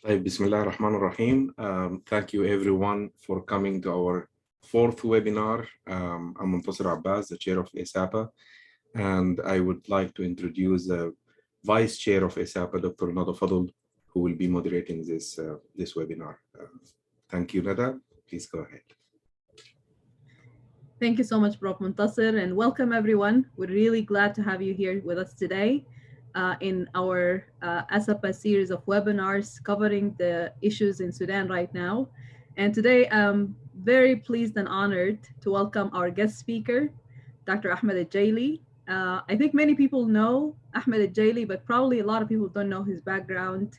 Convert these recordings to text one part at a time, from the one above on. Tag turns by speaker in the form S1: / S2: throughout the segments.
S1: Bismillah ar-Rahman ar-Rahim. Thank you everyone for coming to our fourth webinar. I'm Muntasir Abbas, the chair of ASAPA, and I would like to introduce the vice chair of ASAPA, Dr. Nada Fadl, who will be moderating this webinar. Thank you, Nada. Please go ahead.
S2: Thank you so much, Prof. Muntasir, and welcome everyone. We're really glad to have you here with us today in our ASAPA series of webinars covering the issues in Sudan right now. And today I'm very pleased and honored to welcome our guest speaker, Dr. Ahmed el-Gaili. I think many people know Ahmed el-Gaili, but probably a lot of people don't know his background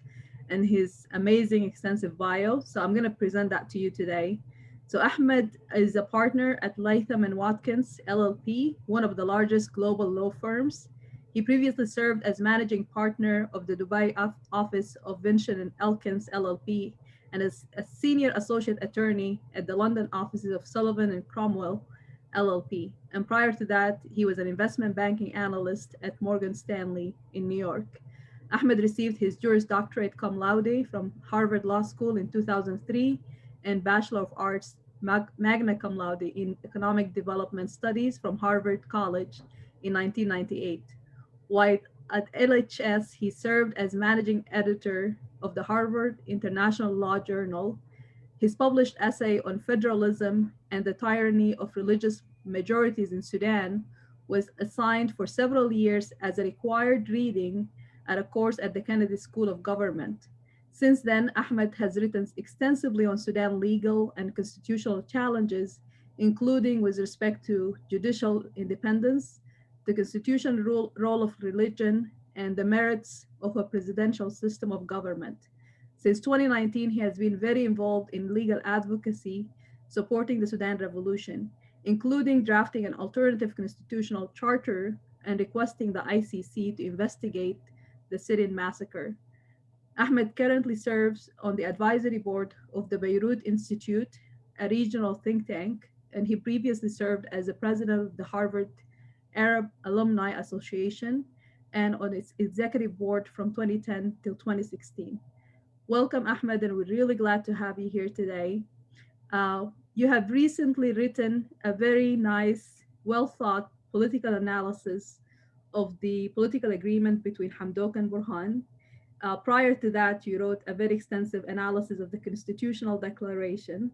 S2: and his amazing extensive bio. So I'm going to present that to you today. So Ahmed is a partner at Latham Watkins LLP, one of the largest global law firms. He previously served as managing partner of the Dubai office of Vinson Elkins LLP and as a senior associate attorney at the London offices of Sullivan Cromwell LLP. And prior to that, he was an investment banking analyst at Morgan Stanley in New York. Ahmed received his Juris Doctorate cum laude from Harvard Law School in 2003 and Bachelor of Arts magna cum laude in Economic Development Studies from Harvard College in 1998. While at LHS, he served as managing editor of the Harvard International Law Journal. His published essay on federalism and the tyranny of religious majorities in Sudan was assigned for several years as a required reading at a course at the Kennedy School of Government. Since then, Ahmed has written extensively on Sudan legal and constitutional challenges, including with respect to judicial independence, the constitutional role of religion, and the merits of a presidential system of government. Since 2019, he has been very involved in legal advocacy, supporting the Sudan revolution, including drafting an alternative constitutional charter and requesting the ICC to investigate the Syrian massacre. Ahmed currently serves on the advisory board of the Beirut Institute, a regional think tank, and he previously served as the president of the Harvard Arab Alumni Association and on its executive board from 2010 till 2016. Welcome, Ahmed, and we're really glad to have you here today. You have recently written a very nice, well-thought political analysis of the political agreement between Hamdok and Burhan. Prior to that, you wrote a very extensive analysis of the constitutional declaration,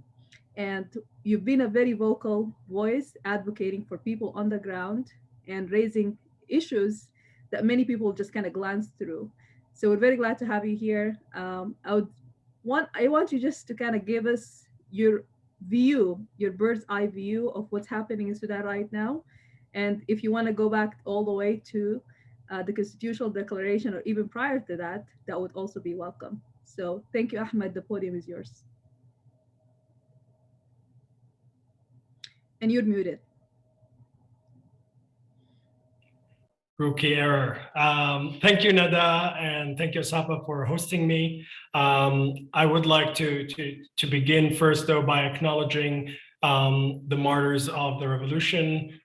S2: and you've been a very vocal voice advocating for people on the ground and raising issues that many people just kind of glance through. So we're very glad to have you here. I want you just to kind of give us your view, your bird's eye view of what's happening in Sudan right now. And if you want to go back all the way to the constitutional declaration or even prior to that, that would also be welcome. So thank you, Ahmed. The podium is yours. And you're muted.
S3: Rookie error. Thank you, Nada, and thank you, ASAPA, for hosting me. I would like to begin first, though, by acknowledging the martyrs of the revolution,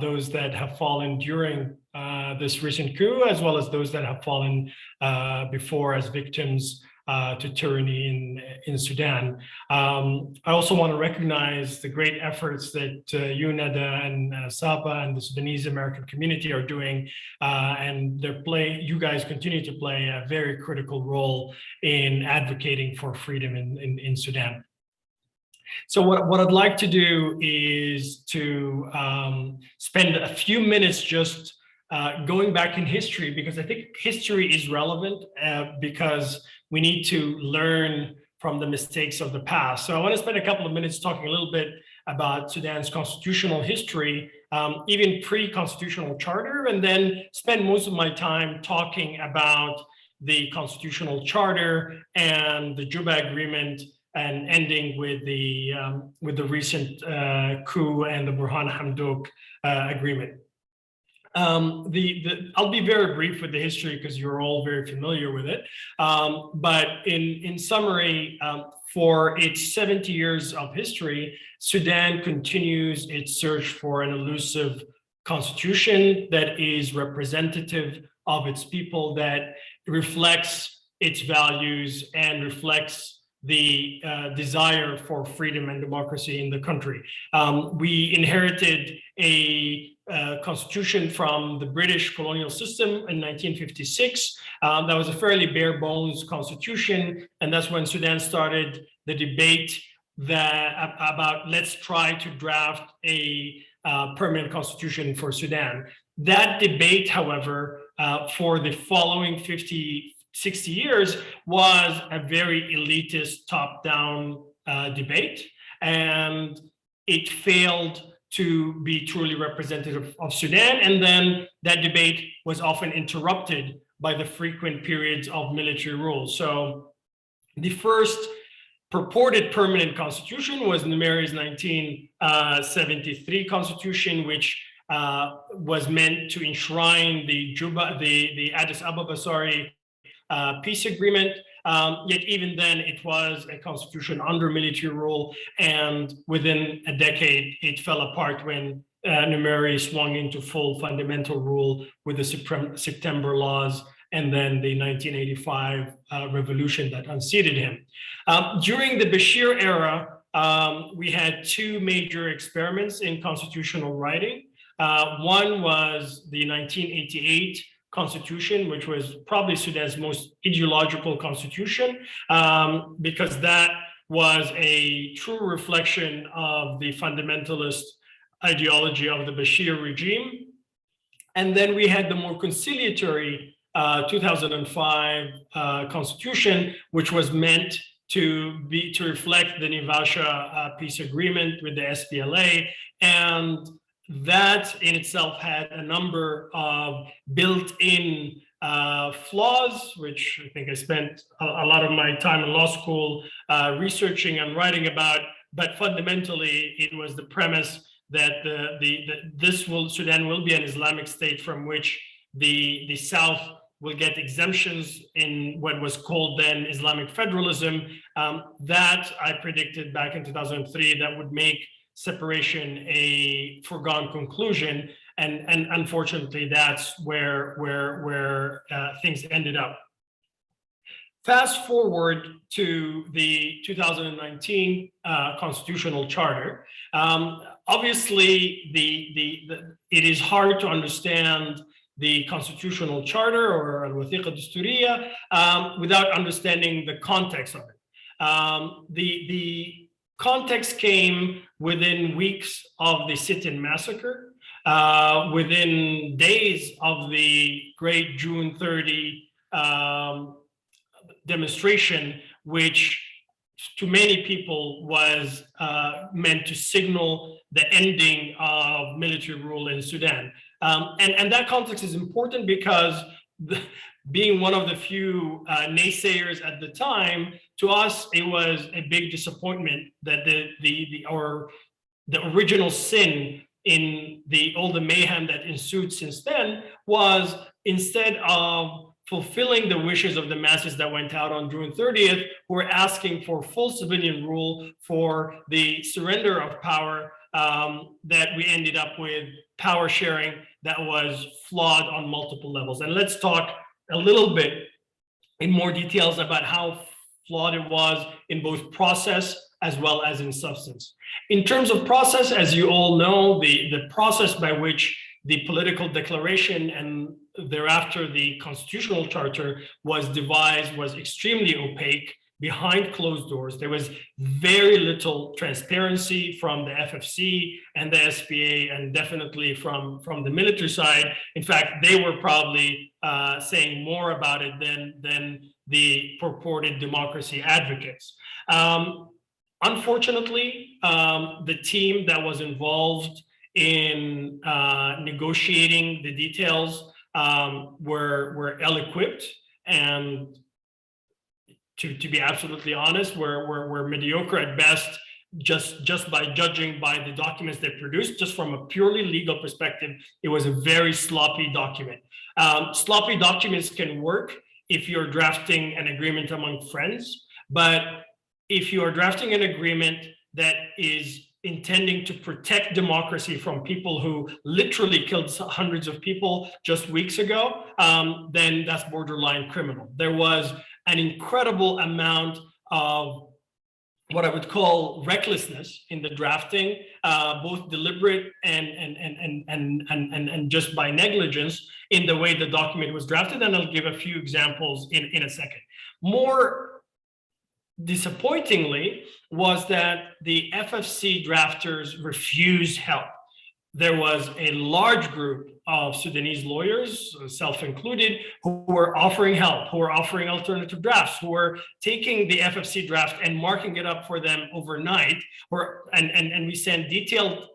S3: those that have fallen during this recent coup, as well as those that have fallen before as victims to tyranny in Sudan. I also want to recognize the great efforts that you, Nada, and ASAPA and the Sudanese American community are doing, and you guys continue to play a very critical role in advocating for freedom in Sudan. So what I'd like to do is to spend a few minutes just going back in history, because I think history is relevant because we need to learn from the mistakes of the past. So I want to spend a couple of minutes talking a little bit about Sudan's constitutional history, even pre-constitutional charter, and then spend most of my time talking about the constitutional charter and the Juba Agreement, and ending with the recent coup and the Burhan Hamdok agreement. I'll be very brief with the history because you're all very familiar with it. But in summary, for its 70 years of history, Sudan continues its search for an elusive constitution that is representative of its people, that reflects its values and reflects the desire for freedom and democracy in the country. We inherited a constitution from the British colonial system in 1956. That was a fairly bare bones constitution, and that's when Sudan started the debate about let's try to draft a permanent constitution for Sudan. That debate, however, for the following 60 years was a very elitist top-down debate, and it failed to be truly representative of Sudan. And then that debate was often interrupted by the frequent periods of military rule. So the first purported permanent constitution was Numeri's 1973 constitution, which was meant to enshrine the Addis Ababa, peace agreement. Yet even then, it was a constitution under military rule, and within a decade, it fell apart when Numeri swung into full fundamental rule with the September laws and then the 1985 revolution that unseated him. During the Bashir era, we had two major experiments in constitutional writing. One was the 1988 Constitution, which was probably Sudan's most ideological constitution, because that was a true reflection of the fundamentalist ideology of the Bashir regime. And then we had the more conciliatory 2005 Constitution, which was meant to reflect the Nivasha peace agreement with the SPLA, and that in itself had a number of built-in flaws, which I think I spent a lot of my time in law school researching and writing about. But fundamentally, it was the premise that Sudan will be an Islamic state from which the South will get exemptions in what was called then Islamic Federalism. That I predicted back in 2003 that would make separation a foregone conclusion, and unfortunately that's where things ended up. Fast forward to the 2019 constitutional charter. Obviously, it is hard to understand the constitutional charter or al-Wathiqa Dusturiya without understanding the context of it. The context came within weeks of the sit-in massacre, within days of the great June 30 demonstration, which to many people was meant to signal the ending of military rule in Sudan. And that context is important because being one of the few naysayers at the time, to us, it was a big disappointment that the original sin in all the mayhem that ensued since then was, instead of fulfilling the wishes of the masses that went out on June 30th, who were asking for full civilian rule, for the surrender of power, that we ended up with power sharing that was flawed on multiple levels. And let's talk a little bit in more details about how flawed it was in both process as well as in substance. In terms of process, as you all know, the process by which the political declaration and thereafter the constitutional charter was devised was extremely opaque, behind closed doors. There was very little transparency from the FFC and the SPA, and definitely from the military side. In fact, they were probably saying more about it than the purported democracy advocates. Unfortunately, the team that was involved in negotiating the details were ill-equipped, and to be absolutely honest, we're mediocre at best, just by judging by the documents they produced. Just from a purely legal perspective, it was a very sloppy document. Sloppy documents can work if you're drafting an agreement among friends, but if you are drafting an agreement that is intending to protect democracy from people who literally killed hundreds of people just weeks ago, then that's borderline criminal. There was an incredible amount of what I would call recklessness in the drafting, both deliberate and just by negligence in the way the document was drafted. And I'll give a few examples in a second. More disappointingly was that the FFC drafters refused help. There was a large group of Sudanese lawyers, self included, who were offering help, who were offering alternative drafts, who were taking the FFC draft and marking it up for them overnight. And we sent detailed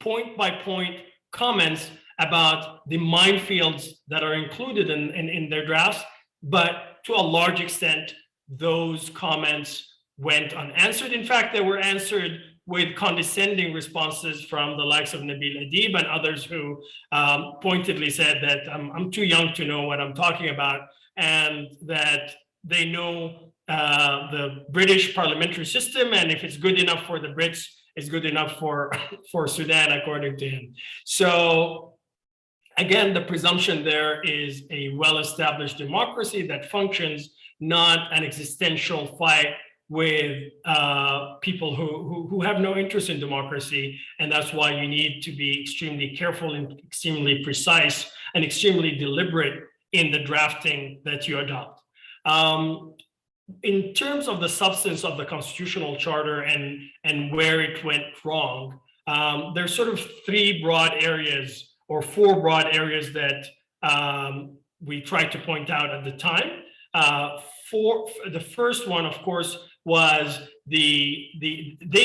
S3: point by point comments about the minefields that are included in their drafts. But to a large extent, those comments went unanswered. In fact, they were answered with condescending responses from the likes of Nabil Adib and others who pointedly said that I'm too young to know what I'm talking about, and that they know the British parliamentary system, and if it's good enough for the Brits, it's good enough for Sudan, according to him. So again, the presumption there is a well-established democracy that functions, not an existential fight with people who have no interest in democracy. And that's why you need to be extremely careful and extremely precise and extremely deliberate in the drafting that you adopt. In terms of the substance of the constitutional charter and where it went wrong, there's sort of three broad areas or four broad areas that we tried to point out at the time. The first one, of course, was they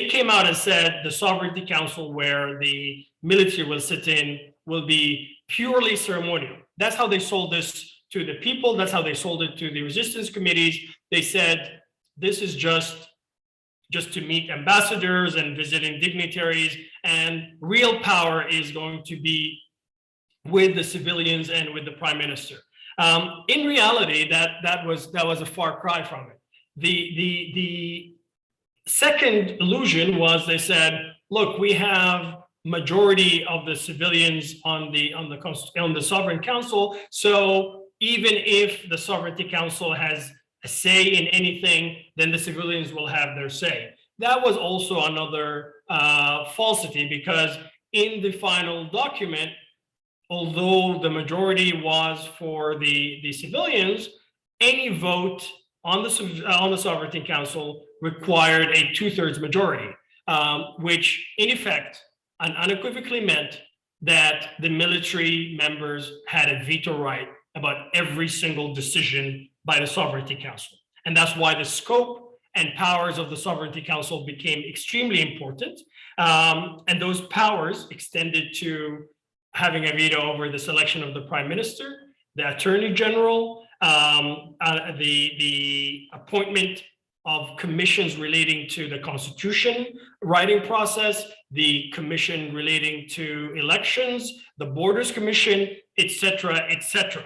S3: came out and said the Sovereignty Council, where the military will sit in, will be purely ceremonial. That's how they sold this to the people. That's how they sold it to the resistance committees. They said this is just to meet ambassadors and visiting dignitaries, and real power is going to be with the civilians and with the prime minister. In reality, that was a far cry from it. The second illusion was they said, look, we have majority of the civilians on the Sovereign Council, so even if the Sovereignty Council has a say in anything, then the civilians will have their say. That was also another falsity, because in the final document, although the majority was for the civilians, any vote on the Sovereignty Council required a 2/3 majority, which in effect and unequivocally meant that the military members had a veto right about every single decision by the Sovereignty Council. And that's why the scope and powers of the Sovereignty Council became extremely important. And those powers extended to having a veto over the selection of the Prime Minister, the Attorney General, the appointment of commissions relating to the Constitution writing process, the commission relating to elections, the Borders Commission, etc., etc.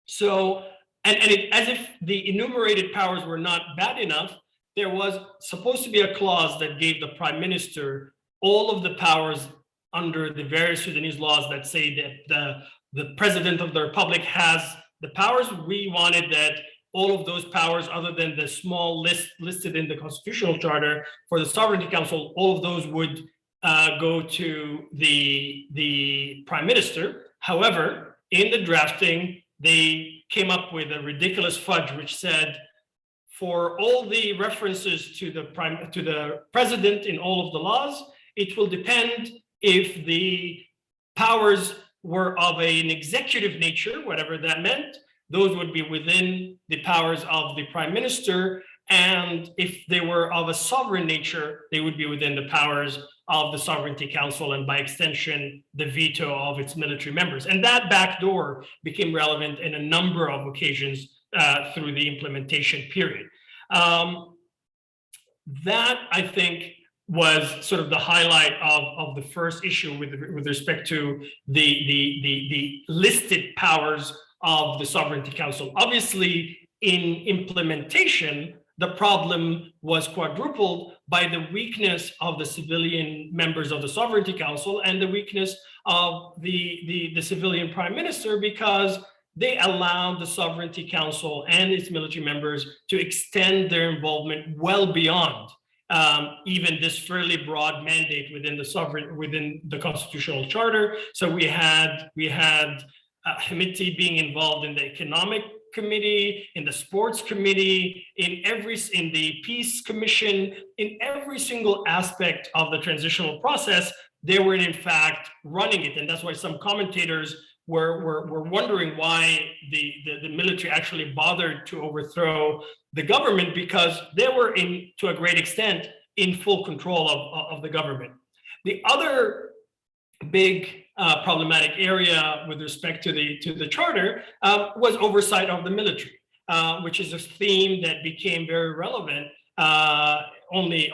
S3: So, as if the enumerated powers were not bad enough, there was supposed to be a clause that gave the Prime Minister all of the powers under the various Sudanese laws that say that the President of the Republic has the powers. We wanted that all of those powers, other than the small list listed in the Constitutional Charter for the Sovereignty Council, all of those would go to the Prime Minister. However, in the drafting, they came up with a ridiculous fudge, which said, for all the references to the President in all of the laws, it will depend if the powers were of an executive nature, whatever that meant. Those would be within the powers of the Prime Minister. And if they were of a sovereign nature, they would be within the powers of the Sovereignty Council, and by extension, the veto of its military members. And that backdoor became relevant in a number of occasions through the implementation period. That, I think, was sort of the highlight of the first issue with respect to the listed powers of the Sovereignty Council. Obviously, in implementation, the problem was quadrupled by the weakness of the civilian members of the Sovereignty Council and the weakness of the civilian Prime Minister, because they allowed the Sovereignty Council and its military members to extend their involvement well beyond even this fairly broad mandate within the constitutional charter. So we had Hamiti being involved in the economic committee, in the sports committee, in the peace commission, in every single aspect of the transitional process. They were in fact running it, and that's why some commentators were wondering why the military actually bothered to overthrow the government, because they were to a great extent in full control of the government. The other big problematic area with respect to the charter was oversight of the military, which is a theme that became very relevant only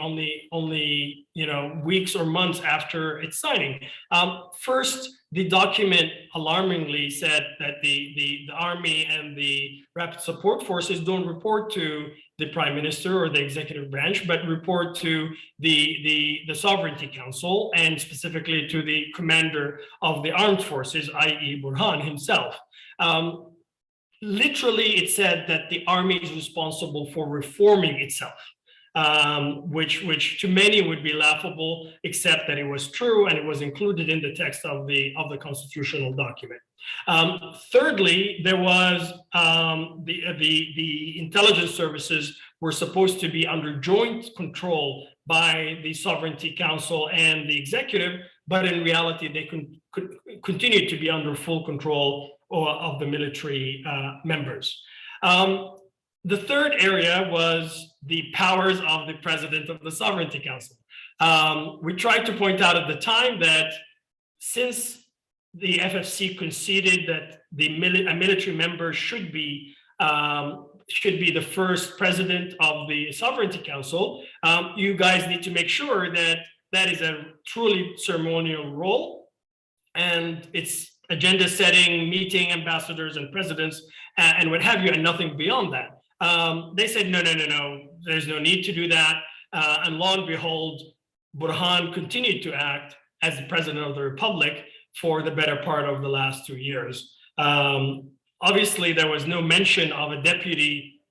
S3: weeks or months after its signing. First, the document alarmingly said that the army and the rapid support forces don't report to the prime minister or the executive branch, but report to the Sovereignty Council, and specifically to the commander of the armed forces, i.e. Burhan himself. Literally, it said that the army is responsible for reforming itself. Which to many would be laughable, except that it was true and it was included in the text of the constitutional document. Thirdly, there was the intelligence services were supposed to be under joint control by the Sovereignty Council and the executive, but in reality, they could continue to be under full control of the military members. The third area was the powers of the president of the Sovereignty Council. We tried to point out at the time that since the FFC conceded that a military member should be the first president of the Sovereignty Council, you guys need to make sure that that is a truly ceremonial role, and it's agenda setting, meeting ambassadors and presidents, and what have you, and nothing beyond that. They said, no, there's no need to do that. And lo and behold, Burhan continued to act as the president of the Republic for the better part of the last 2 years. Obviously, there was no mention of a deputy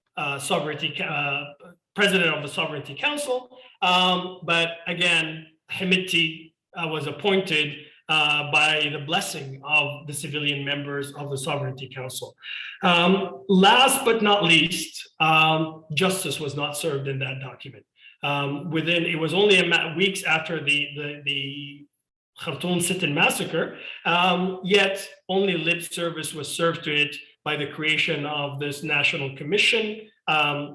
S3: president of the Sovereignty Council. But again, Hamiti was appointed by the blessing of the civilian members of the Sovereignty Council. Last but not least, justice was not served in that document. It was only weeks after the Khartoum sit-in massacre, yet only lip service was served to it by the creation of this national commission.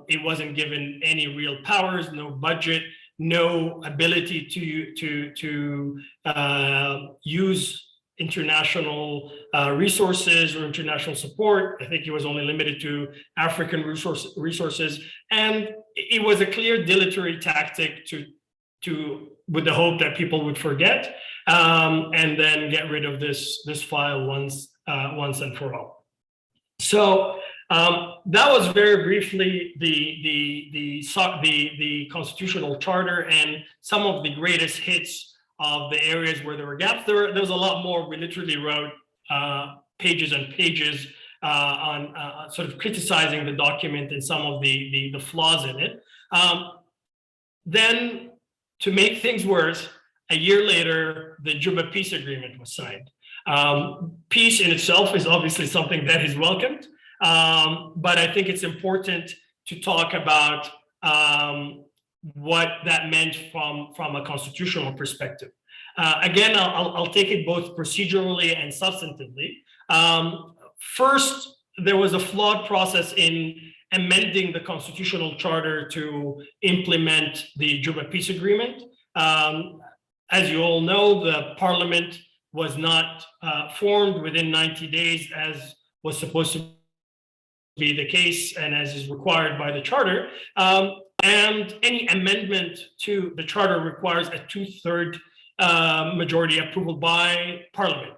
S3: It wasn't given any real powers, no budget, no ability to use international resources or international support. I think it was only limited to African resources. And it was a clear dilatory tactic with the hope that people would forget and then get rid of this file once and for all. So that was very briefly the constitutional charter and some of the greatest hits of the areas where there were gaps. There was a lot more. We literally wrote pages and pages on sort of criticizing the document and some of the flaws in it. Then, to make things worse, a year later, the Juba peace agreement was signed. Peace in itself is obviously something that is welcomed. But I think it's important to talk about what that meant from a constitutional perspective. Again, I'll take it both procedurally and substantively. First, there was a flawed process in amending the constitutional charter to implement the Juba peace agreement. As you all know, the parliament was not formed within 90 days as was supposed to be the case and as is required by the charter. And any amendment to the charter requires a 2/3 majority approval by Parliament.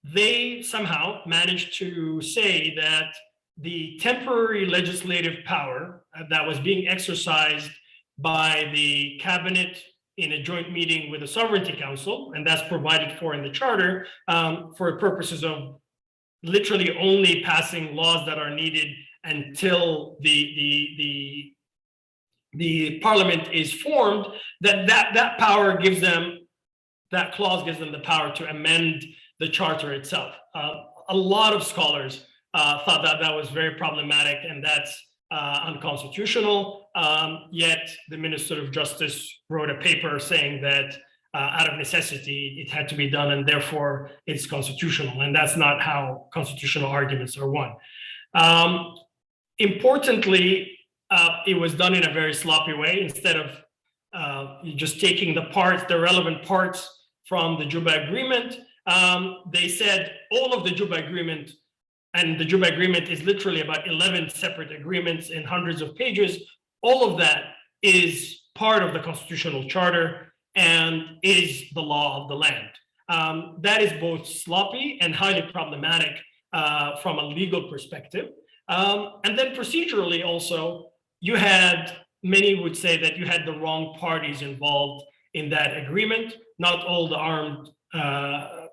S3: They somehow managed to say that the temporary legislative power that was being exercised by the cabinet in a joint meeting with the Sovereignty Council, and that's provided for in the charter for purposes of literally only passing laws that are needed until the parliament is formed, that power gives them, that clause gives them the power to amend the charter itself. A lot of scholars thought that that was very problematic and that's unconstitutional. Yet the Minister of Justice wrote a paper saying that out of necessity, it had to be done and therefore it's constitutional. And that's not how constitutional arguments are won. Importantly, it was done in a very sloppy way. Instead of just taking the relevant parts from the Juba Agreement, they said all of the Juba Agreement, and the Juba Agreement is literally about 11 separate agreements in hundreds of pages. All of that is part of the constitutional charter and is the law of the land. That is both sloppy and highly problematic from a legal perspective. And then procedurally also, you had, many would say that you had the wrong parties involved in that agreement. Not all the armed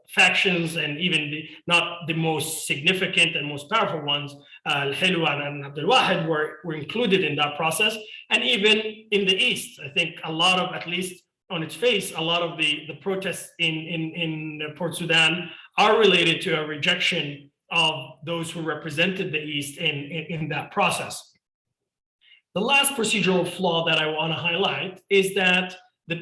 S3: factions, and even not the most significant and most powerful ones, al-Hilwa and Abdul Wahid were included in that process. And even in the East, I think a lot of, at least on its face, a lot of the protests in Port Sudan are related to a rejection of those who represented the East in that process. The last procedural flaw that I want to highlight is that the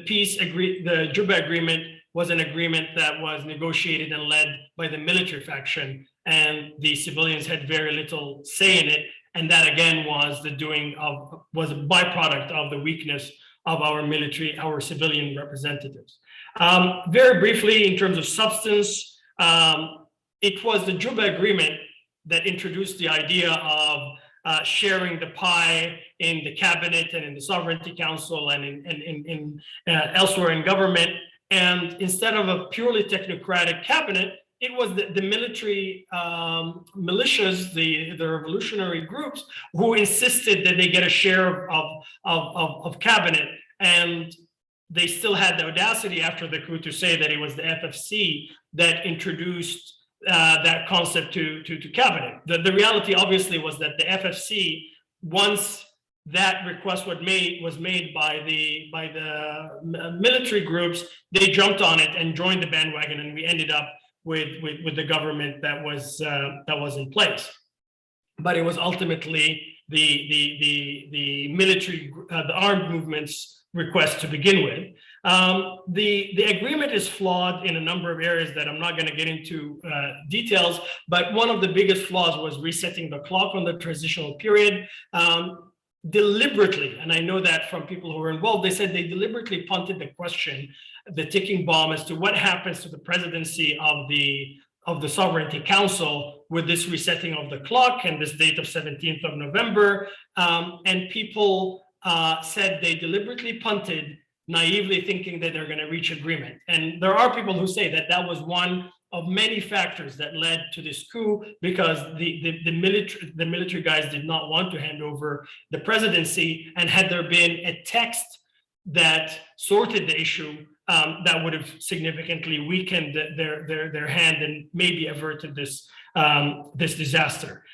S3: Juba Agreement was an agreement that was negotiated and led by the military faction, and the civilians had very little say in it. And that again was was a byproduct of the weakness of our military, our civilian representatives. Very briefly, in terms of substance, it was the Juba Agreement that introduced the idea of sharing the pie in the cabinet and in the sovereignty council and in elsewhere in government. And instead of a purely technocratic cabinet, it was the military militias, the revolutionary groups, who insisted that they get a share of cabinet. And they still had the audacity after the coup to say that it was the FFC that introduced that concept to cabinet. The reality obviously was that the FFC, once that request was made by the military groups, they jumped on it and joined the bandwagon, and we ended up with the government that was in place. But it was ultimately the military, the armed movements request to begin with. The agreement is flawed in a number of areas that I'm not going to get into details, but one of the biggest flaws was resetting the clock on the transitional period. Deliberately, and I know that from people who were involved, they said they deliberately punted the question, the ticking bomb, as to what happens to the presidency of the Sovereignty Council with this resetting of the clock and this date of 17th of November. And people said they deliberately punted, naively thinking that they're going to reach agreement. And there are people who say that that was one of many factors that led to this coup, because the military guys did not want to hand over the presidency. And had there been a text that sorted the issue, that would have significantly weakened their hand and maybe averted this disaster.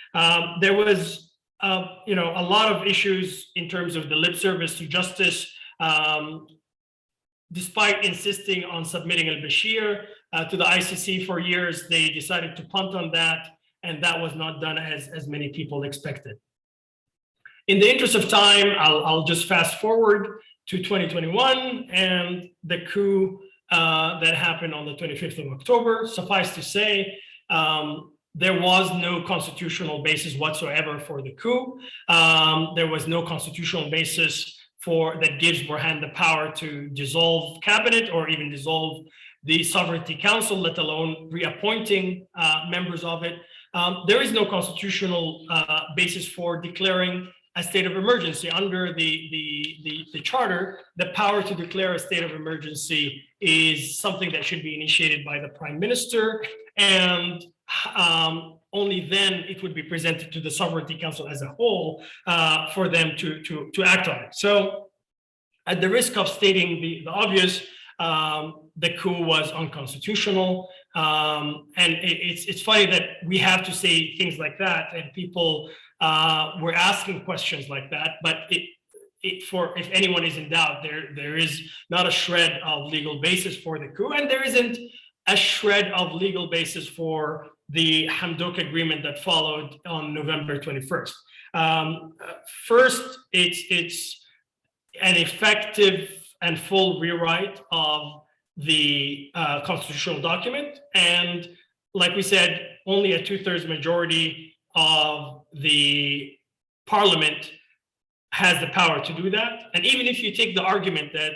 S3: There was a lot of issues in terms of the lip service to justice. Despite insisting on submitting al-Bashir to the ICC for years, they decided to punt on that, and that was not done as many people expected. In the interest of time, I'll just fast forward to 2021 and the coup that happened on the 25th of October. Suffice to say, there was no constitutional basis whatsoever for the coup. There was no constitutional basis that gives Burhan the power to dissolve cabinet or even dissolve the Sovereignty Council, let alone reappointing members of it. There is no constitutional basis for declaring a state of emergency. Under the charter, the power to declare a state of emergency is something that should be initiated by the Prime Minister, and only then it would be presented to the Sovereignty Council as a whole for them to act on it. So at the risk of stating the obvious, the coup was unconstitutional. And it's funny that we have to say things like that, and people were asking questions like that. But if anyone is in doubt, there is not a shred of legal basis for the coup, and there isn't a shred of legal basis for the Hamdok agreement that followed on November 21st. First, it's an effective and full rewrite of the constitutional document. And like we said, only a 2/3 majority of the parliament has the power to do that. And even if you take the argument that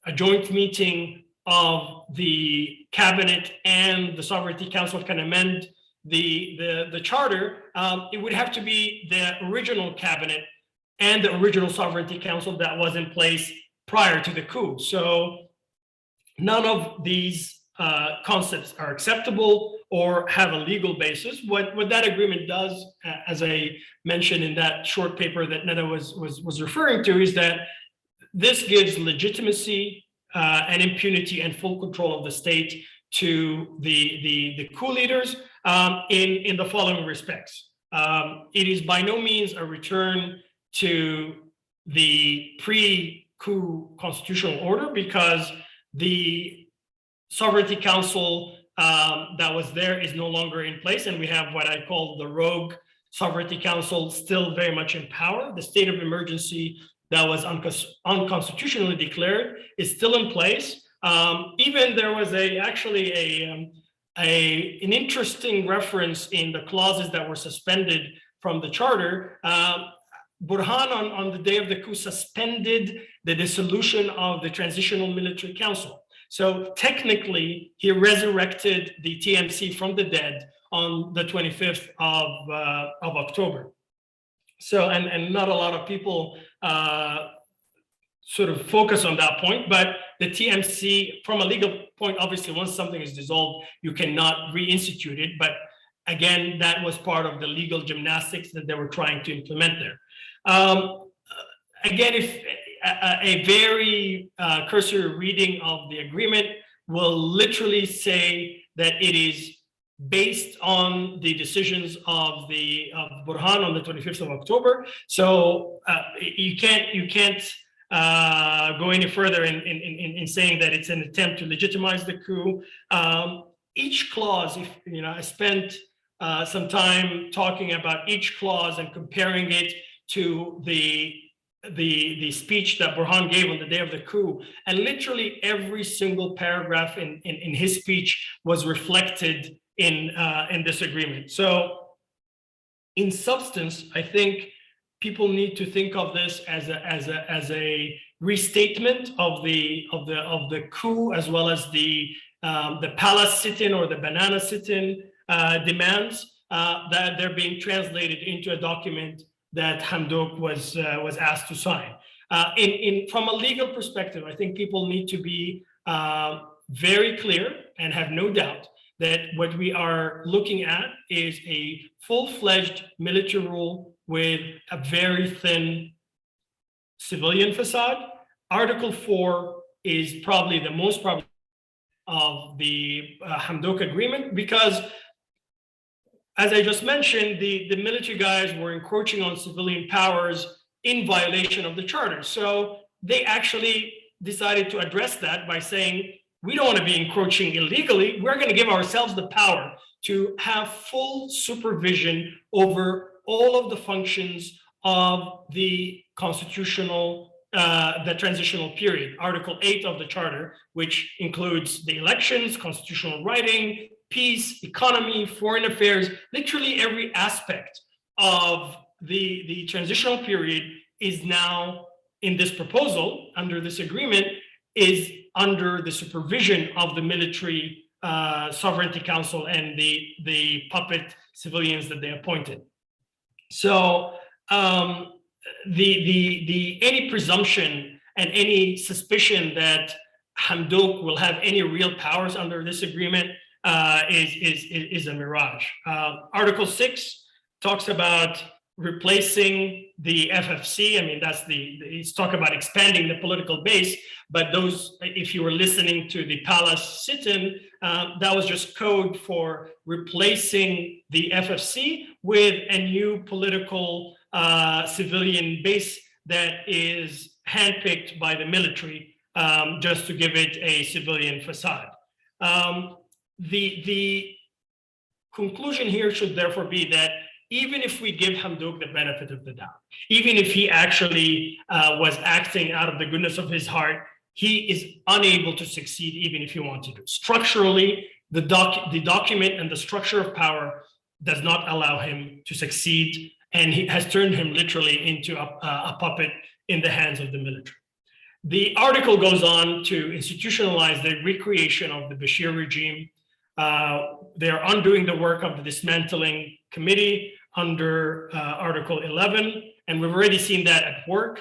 S3: a joint meeting of the cabinet and the Sovereignty Council can amend the charter, it would have to be the original cabinet and the original Sovereignty Council that was in place prior to the coup. So none of these concepts are acceptable or have a legal basis. What that agreement does, as I mentioned in that short paper that Nada was referring to, is that this gives legitimacy and impunity and full control of the state to the coup leaders in the following respects. It is by no means a return to the pre-coup constitutional order, because the Sovereignty Council that was there is no longer in place, and we have what I call the rogue Sovereignty Council still very much in power. The state of emergency that was unconstitutionally declared is still in place. Even there was an interesting reference in the clauses that were suspended from the charter. Burhan on the day of the coup suspended the dissolution of the Transitional Military Council. So technically, he resurrected the TMC from the dead on the 25th of October. So, and not a lot of people sort of focus on that point, but the TMC, from a legal point, obviously, once something is dissolved, you cannot reinstitute it. But again, that was part of the legal gymnastics that they were trying to implement there. Again, if a very cursory reading of the agreement will literally say that it is based on the decisions of Burhan on the 25th of October. So you can't go any further in saying that it's an attempt to legitimize the coup. Each clause, I spent some time talking about each clause and comparing it to the speech that Burhan gave on the day of the coup, and literally every single paragraph in his speech was reflected in this agreement. So, in substance, I think people need to think of this as a restatement of the coup, as well as the palace sit-in or the banana sit-in demands that they're being translated into a document that Hamdok was asked to sign. From a legal perspective, I think people need to be very clear and have no doubt that what we are looking at is a full-fledged military rule with a very thin civilian facade. Article 4 is probably the most probable of the Hamdok agreement, because as I just mentioned, the military guys were encroaching on civilian powers in violation of the charter. So they actually decided to address that by saying, we don't want to be encroaching illegally. We're going to give ourselves the power to have full supervision over all of the functions of the constitutional, the transitional period. Article 8 of the charter, which includes the elections, constitutional writing, peace, economy, foreign affairs, literally every aspect of the transitional period is now in this proposal, under this agreement, is under the supervision of the military Sovereignty Council and the puppet civilians that they appointed. So any presumption and any suspicion that Hamdok will have any real powers under this agreement is a mirage. Article 6 talks about replacing the FFC. I mean, it's talk about expanding the political base, but those, if you were listening to the palace sit-in, that was just code for replacing the FFC with a new political civilian base that is handpicked by the military, just to give it a civilian facade. The conclusion here should therefore be that even if we give Hamdouk the benefit of the doubt, even if he actually was acting out of the goodness of his heart, he is unable to succeed even if he wanted to. Structurally, the document and the structure of power does not allow him to succeed, and he has turned him literally into a puppet in the hands of the military. The article goes on to institutionalize the recreation of the Bashir regime. They are undoing the work of the dismantling committee under Article 11, and we've already seen that at work.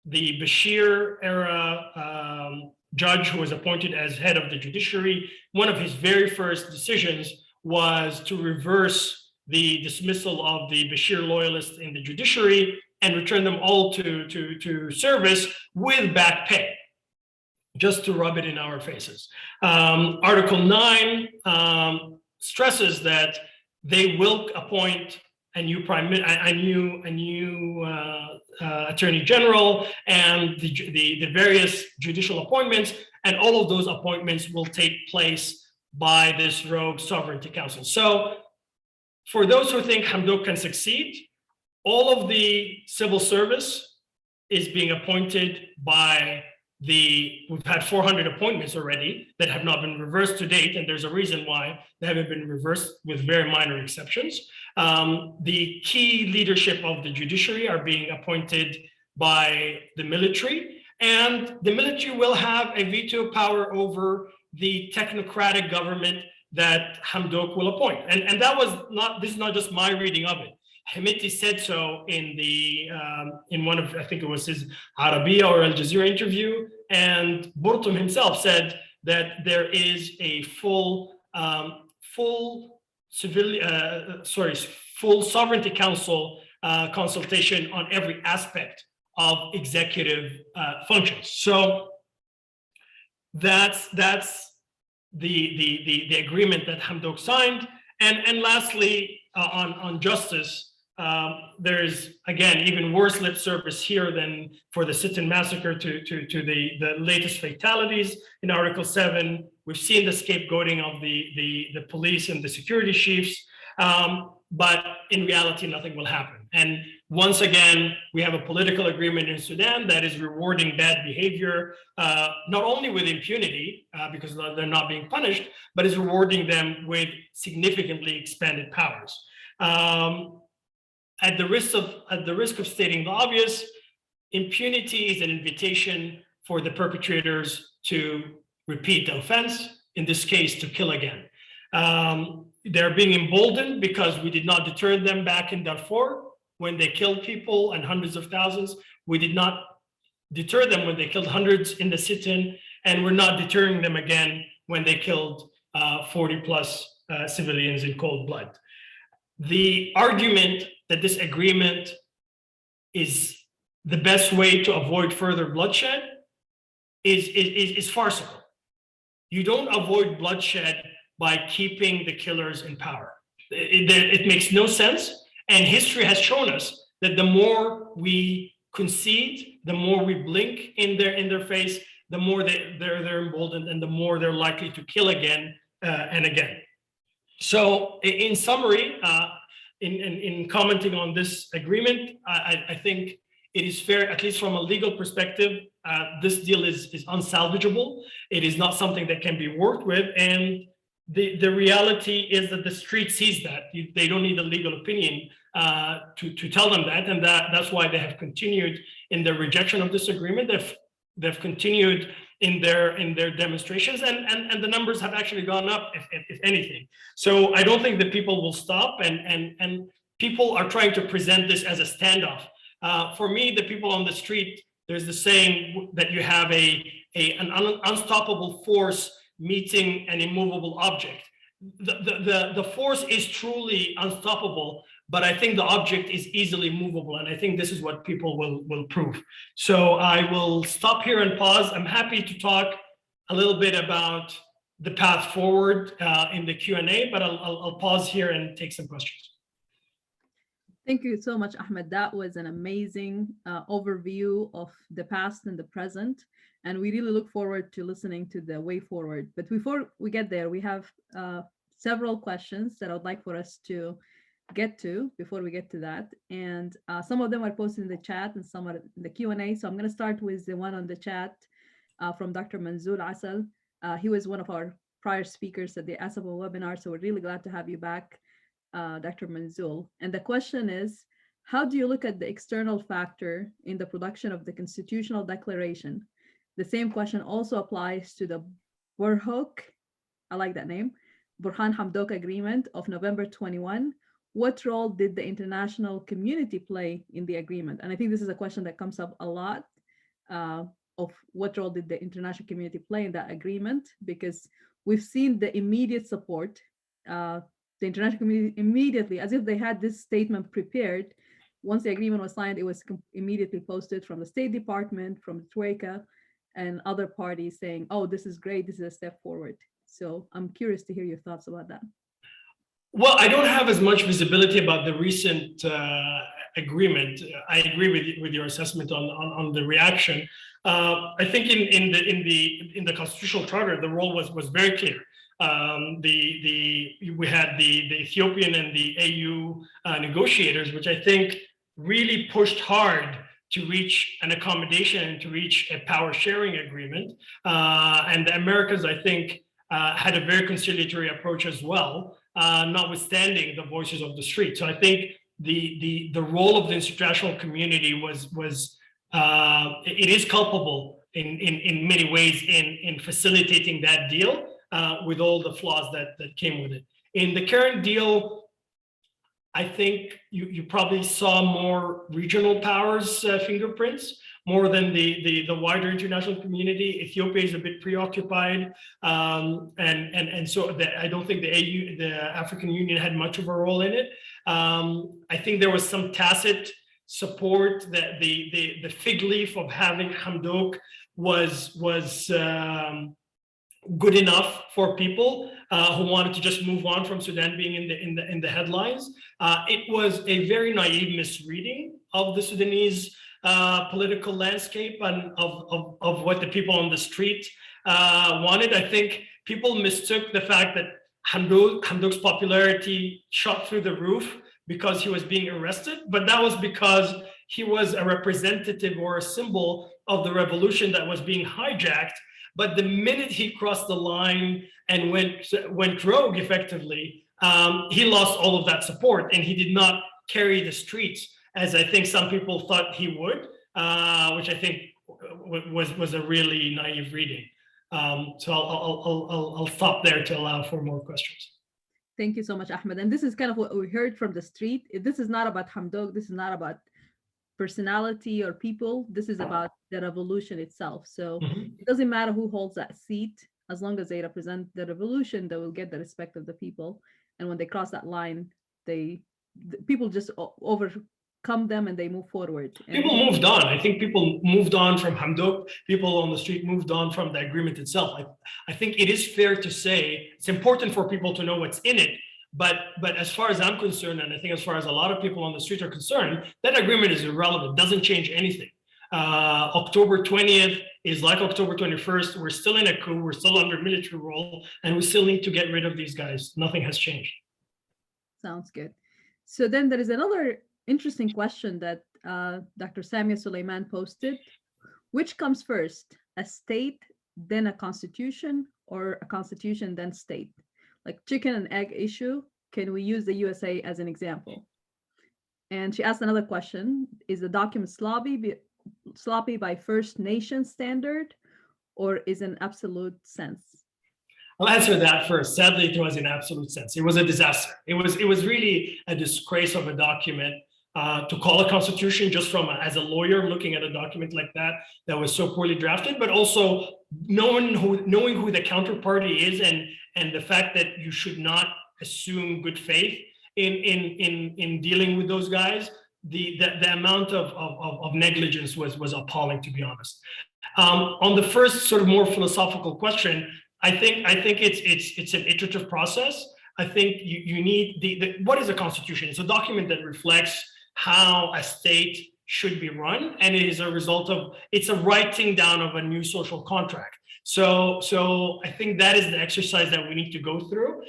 S3: The Bashir era judge who was appointed as head of the judiciary, one of his very first decisions was to reverse the dismissal of the Bashir loyalists in the judiciary and return them all to service with back pay, just to rub it in our faces. Article 9 stresses that they will appoint a new attorney general and the various judicial appointments, and all of those appointments will take place by this rogue sovereignty council. So for those who think Hamdouk can succeed, all of the civil service is being appointed by we've had 400 appointments already that have not been reversed to date, and there's a reason why they haven't been reversed, with very minor exceptions. The key leadership of the judiciary are being appointed by the military, and the military will have a veto power over the technocratic government that Hamdouk will appoint. And that was this is not just my reading of it. Hemeti said so in one of, I think it was his Arabiya or Al Jazeera interview, and Burtum himself said that there is a full sovereignty council consultation on every aspect of executive functions. So that's the agreement that Hamdouk signed. And lastly, on justice, there's, again, even worse lip service here than for the Sit-in massacre to the latest fatalities in Article 7. We've seen the scapegoating of the police and the security chiefs, but in reality, nothing will happen. And once again, we have a political agreement in Sudan that is rewarding bad behavior, not only with impunity, because they're not being punished, but is rewarding them with significantly expanded powers. At the risk of stating the obvious, impunity is an invitation for the perpetrators to repeat the offense, in this case, to kill again. They're being emboldened because we did not deter them back in Darfur when they killed people and hundreds of thousands. We did not deter them when they killed hundreds in the sit-in, and we're not deterring them again when they killed 40 plus civilians in cold blood. The argument that this agreement is the best way to avoid further bloodshed is farcical. You don't avoid bloodshed by keeping the killers in power. It makes no sense. And history has shown us that the more we concede, the more we blink in their face, the more they're emboldened, and the more they're likely to kill again and again. So in summary, in commenting on this agreement, I think it is fair, at least from a legal perspective, this deal is unsalvageable. It is not something that can be worked with. And the reality is that the street sees that. They don't need a legal opinion to tell them that. And that's why they have continued in their rejection of this agreement. They've continued in their demonstrations, and the numbers have actually gone up, if anything. So I don't think that people will stop, and people are trying to present this as a standoff. For me, the people on the street, there's the saying that you have an unstoppable force meeting an immovable object. The force is truly unstoppable, but I think the object is easily movable, and I think this is what people will prove. So I will stop here and pause. I'm happy to talk a little bit about the path forward in the Q&A, but I'll pause here and take some questions.
S2: Thank you so much, Ahmed. That was an amazing overview of the past and the present, and we really look forward to listening to the way forward. But before we get there, we have several questions that I would like for us to get to before we get to that. And some of them are posted in the chat and some are in the Q&A. So I'm going to start with the one on the chat from Dr. Manzoor Asal. He was one of our prior speakers at the ASAPA webinar, so we're really glad to have you back, Dr. Manzoor. And the question is, how do you look at the external factor in the production of the constitutional declaration? The same question also applies to the Burhouk, I like that name, Burhan Hamdok Agreement of November 21. What role did the international community play in the agreement? And I think this is a question that comes up a lot, of what role did the international community play in that agreement? Because we've seen the immediate support, the international community immediately, as if they had this statement prepared. Once the agreement was signed, it was immediately posted from the State Department, from the Troika, and other parties saying, oh, this is great, this is a step forward. So I'm curious to hear your thoughts about that.
S3: Well, I don't have as much visibility about the recent agreement. I agree with your assessment on the reaction. I think in the constitutional charter, the role was very clear. We had the Ethiopian and the AU negotiators, which I think really pushed hard to reach an accommodation and to reach a power sharing agreement. And the Americans, I think, had a very conciliatory approach as well, notwithstanding the voices of the street. So I think the role of the international community was it is culpable in many ways in facilitating that deal with all the flaws that came with it. In the current deal, I think you probably saw more regional powers fingerprints more than the wider international community. Ethiopia is a bit preoccupied, and so I don't think the African Union had much of a role in it. I think there was some tacit support that the fig leaf of having Hamdok was good enough for people who wanted to just move on from Sudan being in the headlines. It was a very naive misreading of the Sudanese political landscape and of what the people on the street wanted. I think people mistook the fact that Hamdok's popularity shot through the roof because he was being arrested, but that was because he was a representative or a symbol of the revolution that was being hijacked. But the minute he crossed the line and went rogue effectively, he lost all of that support, and he did not carry the streets as I think some people thought he would, which I think was a really naive reading. So I'll stop there to allow for more questions.
S2: Thank you so much, Ahmed. And this is kind of what we heard from the street. This is not about Hamdok. This is not about personality or people. This is about the revolution itself. So it doesn't matter who holds that seat, as long as they represent the revolution, they will get the respect of the people. And when they cross that line, the people just overcome them and they move forward.
S3: People moved on. I think people moved on from Hamdok. People on the street moved on from the agreement itself. I think it is fair to say it's important for people to know what's in it. But as far as I'm concerned, and I think as far as a lot of people on the street are concerned, that agreement is irrelevant, doesn't change anything. October 20th is like October 21st. We're still in a coup, we're still under military rule, and we still need to get rid of these guys. Nothing has changed.
S2: Sounds good. So then there is another interesting question that Dr. Samia Suleiman posted. Which comes first, a state, then a constitution, or a constitution, then state? Like chicken and egg issue, can we use the USA as an example? And she asked another question, is the document sloppy by First Nation standard, or is an absolute sense?
S3: I'll answer that first. Sadly, it was in absolute sense. It was a disaster. It was really a disgrace of a document to call a constitution just as a lawyer looking at a document like that was so poorly drafted, but also knowing who the counterparty is and the fact that you should not assume good faith in dealing with those guys. The amount of negligence was appalling, to be honest. On the first sort of more philosophical question, I think it's an iterative process. I think you need what is a constitution? It's a document that reflects how a state should be run, and it is a result of, it's a writing down of a new social contract. So I think that is the exercise that we need to go through.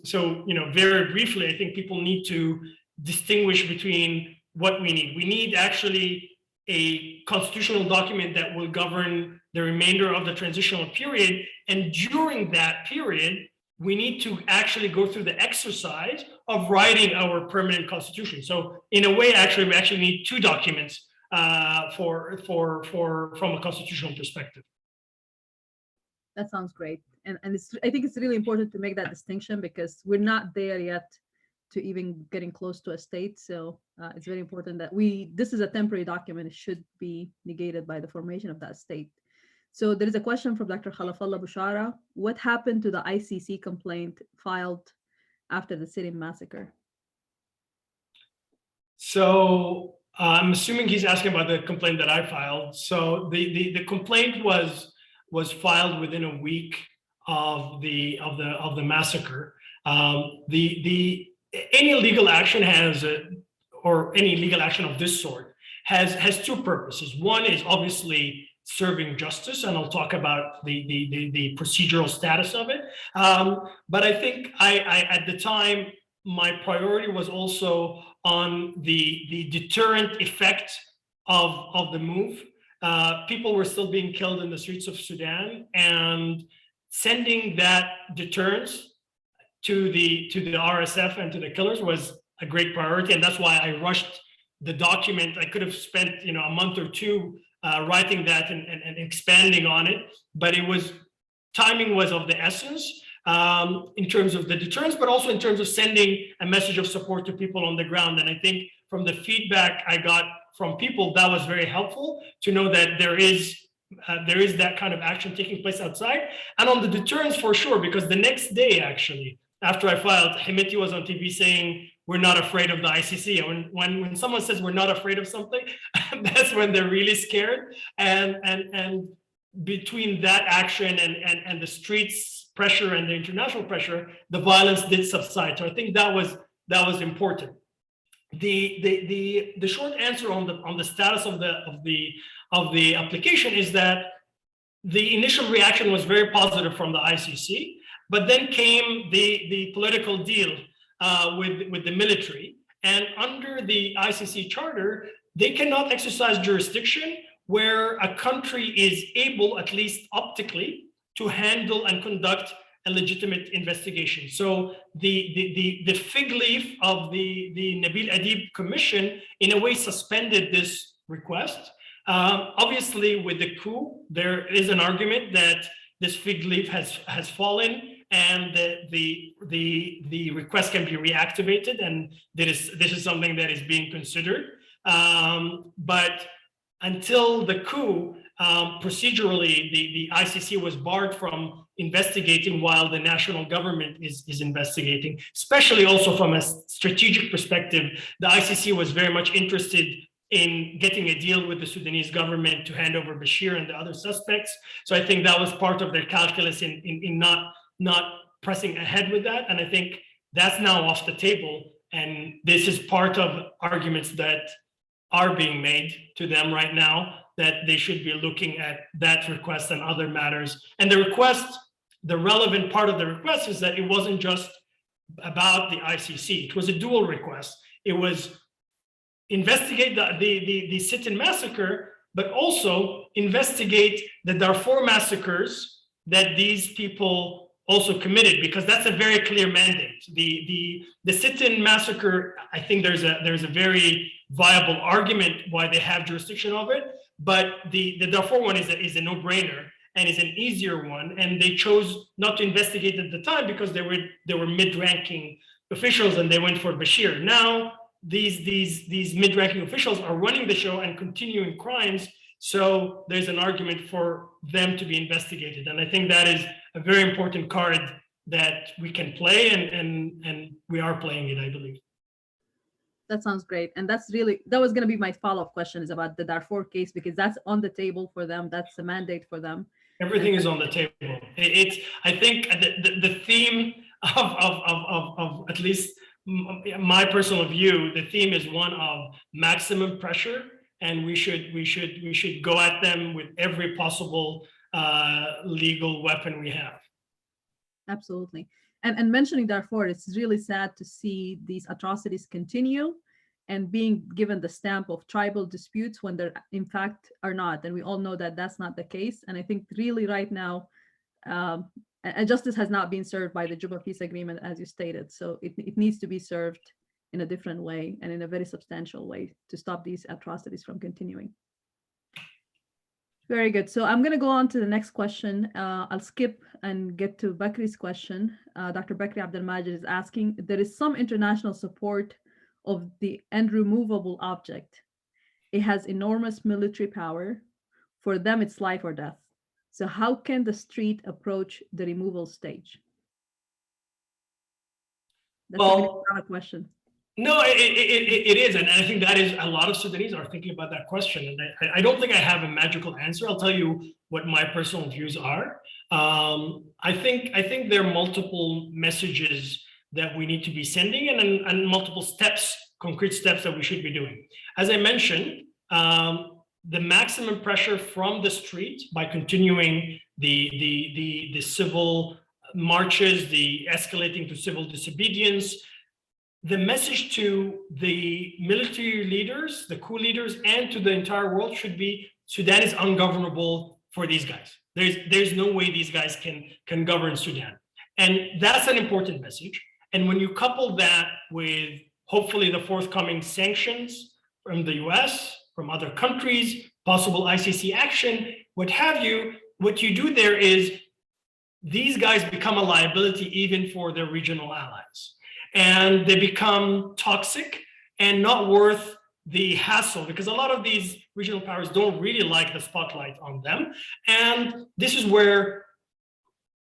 S3: So, very briefly, I think people need to distinguish between what we need. We need actually a constitutional document that will govern the remainder of the transitional period. And during that period, we need to actually go through the exercise of writing our permanent constitution. So in a way, actually, we actually need two documents from a constitutional perspective.
S2: That sounds great. And I think it's really important to make that distinction, because we're not there yet to even getting close to a state. So it's very important that this is a temporary document. It should be negated by the formation of that state. So there is a question from Dr. Khalafallah Bushara. What happened to the ICC complaint filed after the Syrian massacre?
S3: So I'm assuming he's asking about the complaint that I filed. So the complaint was filed within a week of the massacre. Any legal action or any legal action of this sort has two purposes. One is obviously serving justice, and I'll talk about the procedural status of it. But I think at the time, my priority was also on the deterrent effect of the move. People were still being killed in the streets of Sudan, and sending that deterrence to the RSF and to the killers was a great priority, and that's why I rushed the document. I could have spent a month or two writing that and expanding on it, but timing was of the essence in terms of the deterrence, but also in terms of sending a message of support to people on the ground. And I think from the feedback I got from people, that was very helpful to know that there is that kind of action taking place outside. And on the deterrence, for sure, because the next day, actually, after I filed, Hemeti was on TV saying, "We're not afraid of the ICC." And when someone says we're not afraid of something, that's when they're really scared. And between that action and the streets pressure and the international pressure, the violence did subside. So I think that was important. The short answer on the status of the application is that the initial reaction was very positive from the ICC, but then came the political deal with the military. And under the ICC charter, they cannot exercise jurisdiction where a country is able, at least optically, to handle and conduct a legitimate investigation. So the fig leaf of the Nabil Adib Commission, in a way, suspended this request. Obviously, with the coup, there is an argument that this fig leaf has fallen, and the request can be reactivated, and this is something that is being considered. But until the coup, procedurally, the ICC was barred from investigating while the national government is investigating, especially also from a strategic perspective. The ICC was very much interested in getting a deal with the Sudanese government to hand over Bashir and the other suspects. So I think that was part of their calculus in not pressing ahead with that. And I think that's now off the table. And this is part of arguments that are being made to them right now, that they should be looking at that request and other matters. And the relevant part of the request is that it wasn't just about the ICC. It was a dual request. It was investigate the Sit-in massacre, but also investigate the Darfur massacres that these people also committed, because that's a very clear mandate. The Sit-in massacre, I think there's a very viable argument why they have jurisdiction of it, but the Darfur one is a no-brainer and is an easier one, and they chose not to investigate at the time because they were mid-ranking officials and they went for Bashir. Now these mid-ranking officials are running the show and continuing crimes, so there's an argument for them to be investigated. And I think that is a very important card that we can play, and we are playing it, I believe.
S2: That sounds great. And that was going to be my follow-up question, is about the Darfur case, because that's on the table for them. That's the mandate for them.
S3: Everything is on the table. I think the theme of at least my personal view, the theme is one of maximum pressure, and we should go at them with every possible legal weapon we have.
S2: Absolutely. And mentioning Darfur, it's really sad to see these atrocities continue and being given the stamp of tribal disputes when there in fact are not. And we all know that that's not the case. And I think really right now, justice has not been served by the Juba Peace Agreement, as you stated. So it needs to be served in a different way and in a very substantial way to stop these atrocities from continuing. Very good. So I'm going to go on to the next question. I'll skip and get to Bakri's question. Dr. Bakri Abdelmajid is asking, there is some international support of the unremovable object. It has enormous military power. For them, it's life or death. So how can the street approach the removal stage? That's a really question.
S3: No, it is. And I think that is, a lot of Sudanese are thinking about that question. And I don't think I have a magical answer. I'll tell you what my personal views are. I think there are multiple messages that we need to be sending and multiple steps, concrete steps that we should be doing. As I mentioned, the maximum pressure from the street by continuing the civil marches, the escalating to civil disobedience. The message to the military leaders, the coup leaders, and to the entire world should be Sudan is ungovernable for these guys. There's no way these guys can govern Sudan. And that's an important message. And when you couple that with hopefully the forthcoming sanctions from the US, from other countries, possible ICC action, what have you, what you do there is these guys become a liability even for their regional allies. And they become toxic and not worth the hassle, because a lot of these regional powers don't really like the spotlight on them. And this is where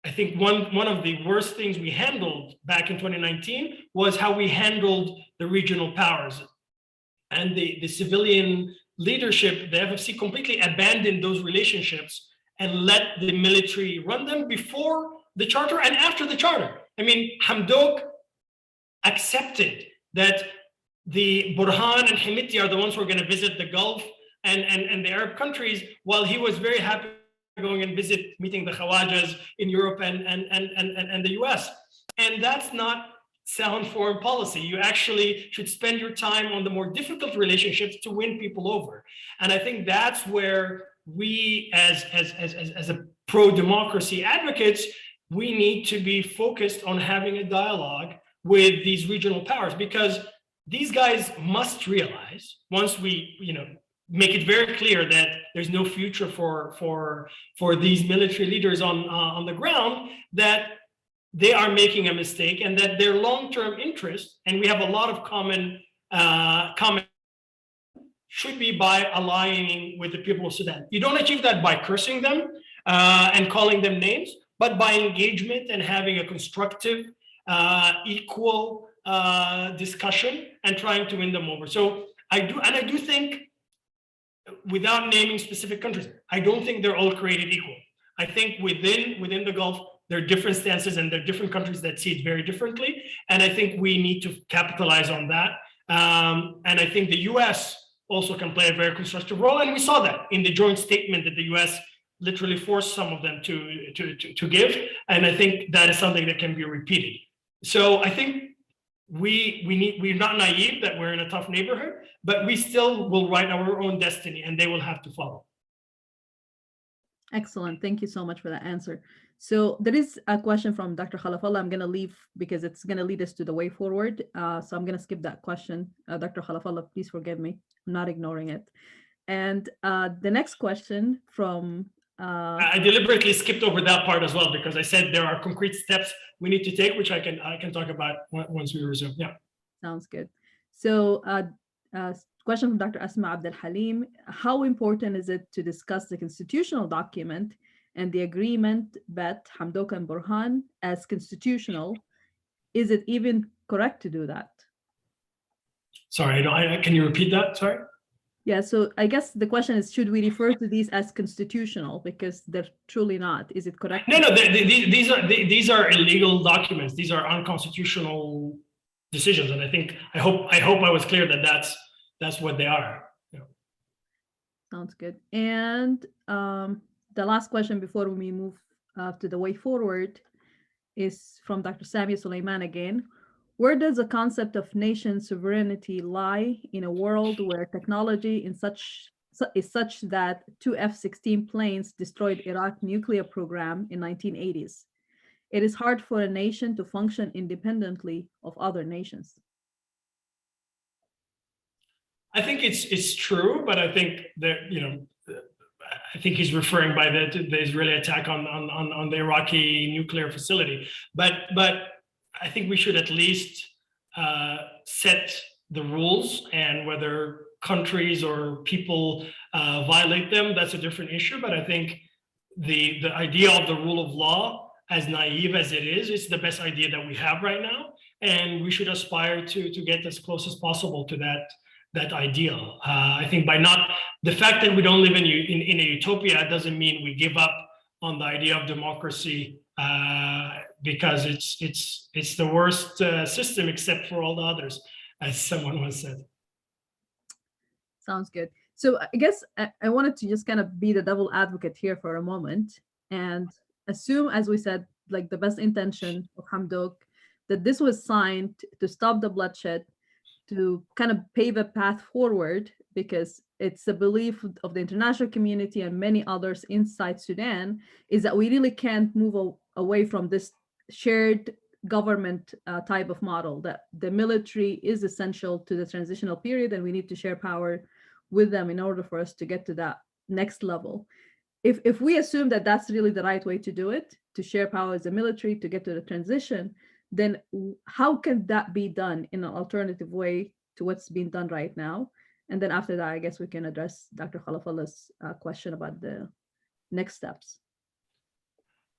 S3: I think one of the worst things we handled back in 2019 was how we handled the regional powers. And the civilian leadership, the FFC, completely abandoned those relationships and let the military run them before the charter and after the charter. I mean, Hamdok accepted that the Burhan and Hemeti are the ones who are going to visit the Gulf and the Arab countries, while he was very happy going and meeting the Khawajas in Europe and the US. And that's not sound foreign policy. You actually should spend your time on the more difficult relationships to win people over. And I think that's where we as a pro-democracy advocates, we need to be focused on having a dialogue with these regional powers, because these guys must realize, once we make it very clear that there's no future for these military leaders on the ground, that they are making a mistake, and that their long-term interest, and we have a lot of common should be by aligning with the people of Sudan. You don't achieve that by cursing them and calling them names, but by engagement and having a constructive, equal discussion and trying to win them over. So I do think, without naming specific countries, I don't think they're all created equal. I think within the Gulf, there are different stances and there are different countries that see it very differently. And I think we need to capitalize on that. And I think the US also can play a very constructive role. And we saw that in the joint statement that the US literally forced some of them to give. And I think that is something that can be repeated. So I think we're not naive that we're in a tough neighborhood, but we still will write our own destiny and they will have to follow.
S2: Excellent. Thank you so much for that answer. So there is a question from Dr. Khalafallah. I'm going to leave because it's going to lead us to the way forward. So I'm going to skip that question. Dr. Khalafallah, please forgive me. I'm not ignoring it. And the next question from...
S3: I deliberately skipped over that part as well, because I said there are concrete steps we need to take, which I can talk about once we resume. Yeah.
S2: Sounds good. So question from Dr. Asma Abdel Halim. How important is it to discuss the constitutional document and the agreement bet Hamdok and Burhan as constitutional? Is it even correct to do that?
S3: Sorry, can you repeat that? Sorry.
S2: Yeah, so I guess the question is, should we refer to these as constitutional, because they're truly not? Is it correct?
S3: No, these are illegal documents. These are unconstitutional decisions, and I hope I was clear that that's what they are. Yeah.
S2: Sounds good. And the last question before we move to the way forward is from Dr. Sami Suleiman again. Where does the concept of nation sovereignty lie in a world where technology is such that two F-16 planes destroyed Iraq's nuclear program in 1980s? It is hard for a nation to function independently of other nations.
S3: I think it's true, but I think that, I think he's referring by the Israeli attack on the Iraqi nuclear facility. But I think we should at least set the rules, and whether countries or people violate them, that's a different issue. But I think the idea of the rule of law, as naive as it is, it's the best idea that we have right now. And we should aspire to get as close as possible to that ideal. I think the fact that we don't live in a utopia doesn't mean we give up on the idea of democracy, because it's the worst system except for all the others, as someone once said.
S2: Sounds good. So I guess I wanted to just kind of be the devil advocate here for a moment and assume, as we said, like the best intention of Hamdok, that this was signed to stop the bloodshed, to kind of pave a path forward, because it's the belief of the international community and many others inside Sudan is that we really can't move away from this shared government type of model, that the military is essential to the transitional period and we need to share power with them in order for us to get to that next level. If we assume that that's really the right way to do it, to share power as a military to get to the transition, then how can that be done in an alternative way to what's being done right now? And then after that, I guess we can address Dr. Khalafalla's question about the next steps.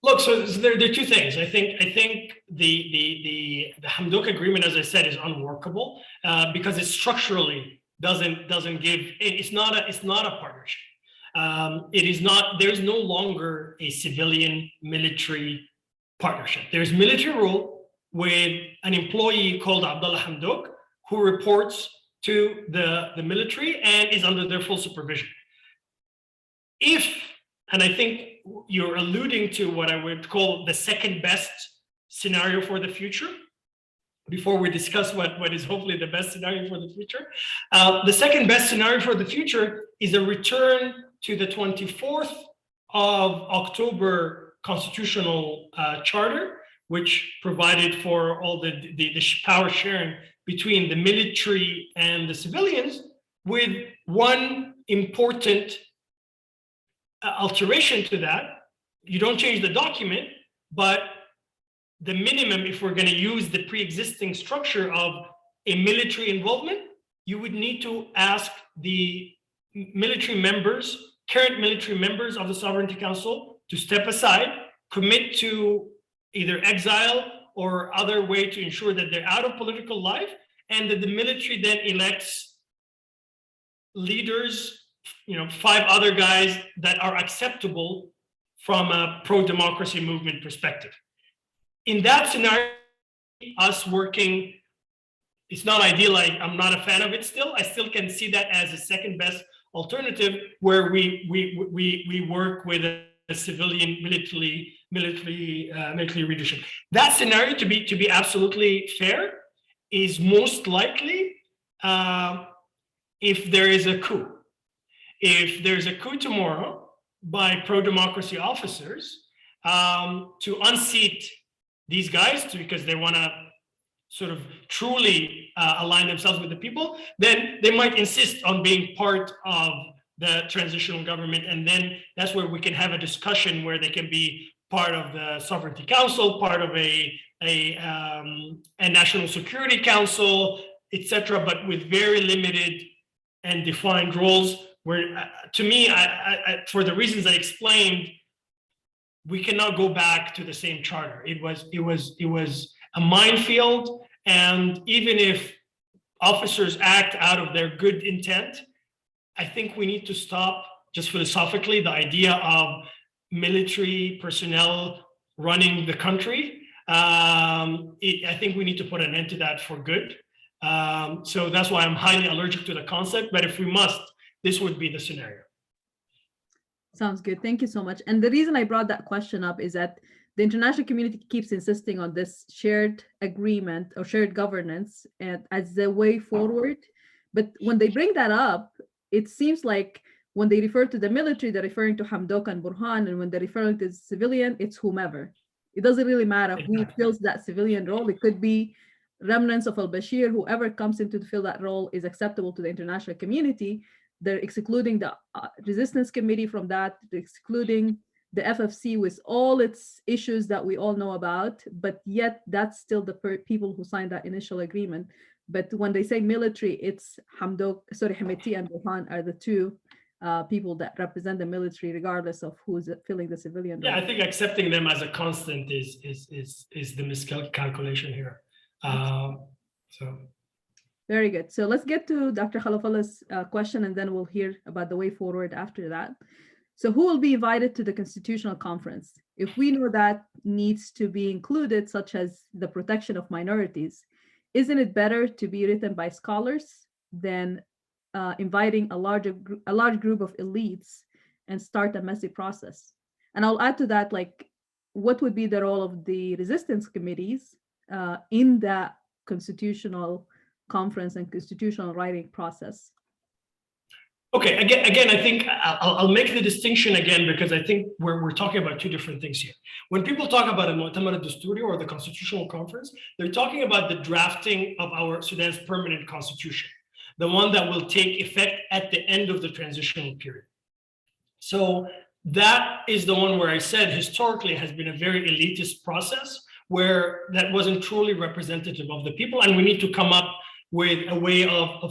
S3: Look, so there are two things. I think the Hamdok agreement, as I said, is unworkable because it structurally doesn't give. It's not a partnership. There's no longer a civilian military partnership. There's military rule with an employee called Abdullah Hamdok, who reports to the military and is under their full supervision. And I think you're alluding to what I would call the second best scenario for the future, before we discuss what is hopefully the best scenario for the future. The second best scenario for the future is a return to the 24th of October constitutional charter, which provided for all the power sharing between the military and the civilians, with one important alteration to that. You don't change the document, but the minimum, if we're going to use the pre-existing structure of a military involvement, you would need to ask the military members, current military members of the Sovereignty Council, to step aside, commit to either exile or other way to ensure that they're out of political life, and that the military then elects leaders, 5 other guys that are acceptable from a pro-democracy movement perspective. In that scenario, us working, it's not ideal. I'm not a fan of it still. I still can see that as a second best alternative, where we work with a civilian military leadership. That scenario, to be absolutely fair, is most likely if there is a coup. If there's a coup tomorrow by pro-democracy officers to unseat these guys, because they want to sort of truly align themselves with the people, then they might insist on being part of the transitional government. And then that's where we can have a discussion where they can be part of the Sovereignty Council, part of a National Security Council, etc., but with very limited and defined roles. Where, to me, for the reasons I explained, we cannot go back to the same charter. It was a minefield, and even if officers act out of their good intent, I think we need to stop, just philosophically, the idea of military personnel running the country. I think we need to put an end to that for good. So that's why I'm highly allergic to the concept, but if we must, this would be the scenario.
S2: Sounds good. Thank you so much. And the reason I brought that question up is that the international community keeps insisting on this shared agreement or shared governance as the way forward. But when they bring that up, it seems like when they refer to the military, they're referring to Hamdok and Burhan, and when they're referring to the civilian, it's whomever. It doesn't really matter who fills that civilian role. It could be remnants of al-Bashir. Whoever comes in to fill that role is acceptable to the international community. They're excluding the resistance committee from that, they're excluding the FFC with all its issues that we all know about, but yet that's still the people who signed that initial agreement. But when they say military, it's Hemeti and Burhan are the two people that represent the military, regardless of who's filling the civilian role.
S3: Yeah, I think accepting them as a constant is the miscalculation here. So.
S2: Very good. So let's get to Dr. Khalafalla's question, and then we'll hear about the way forward after that. So who will be invited to the Constitutional Conference? If we know that needs to be included, such as the protection of minorities, isn't it better to be written by scholars than inviting a large group of elites and start a messy process? And I'll add to that, like, what would be the role of the resistance committees in that Constitutional Conference and constitutional writing process?
S3: Okay, again, I think I'll make the distinction again, because I think we're talking about two different things here. When people talk about a Mu'tamar al-Dasturi or the Constitutional Conference, they're talking about the drafting of our Sudan's permanent constitution, the one that will take effect at the end of the transitional period. So that is the one where I said historically has been a very elitist process, where that wasn't truly representative of the people, and we need to come up with a way of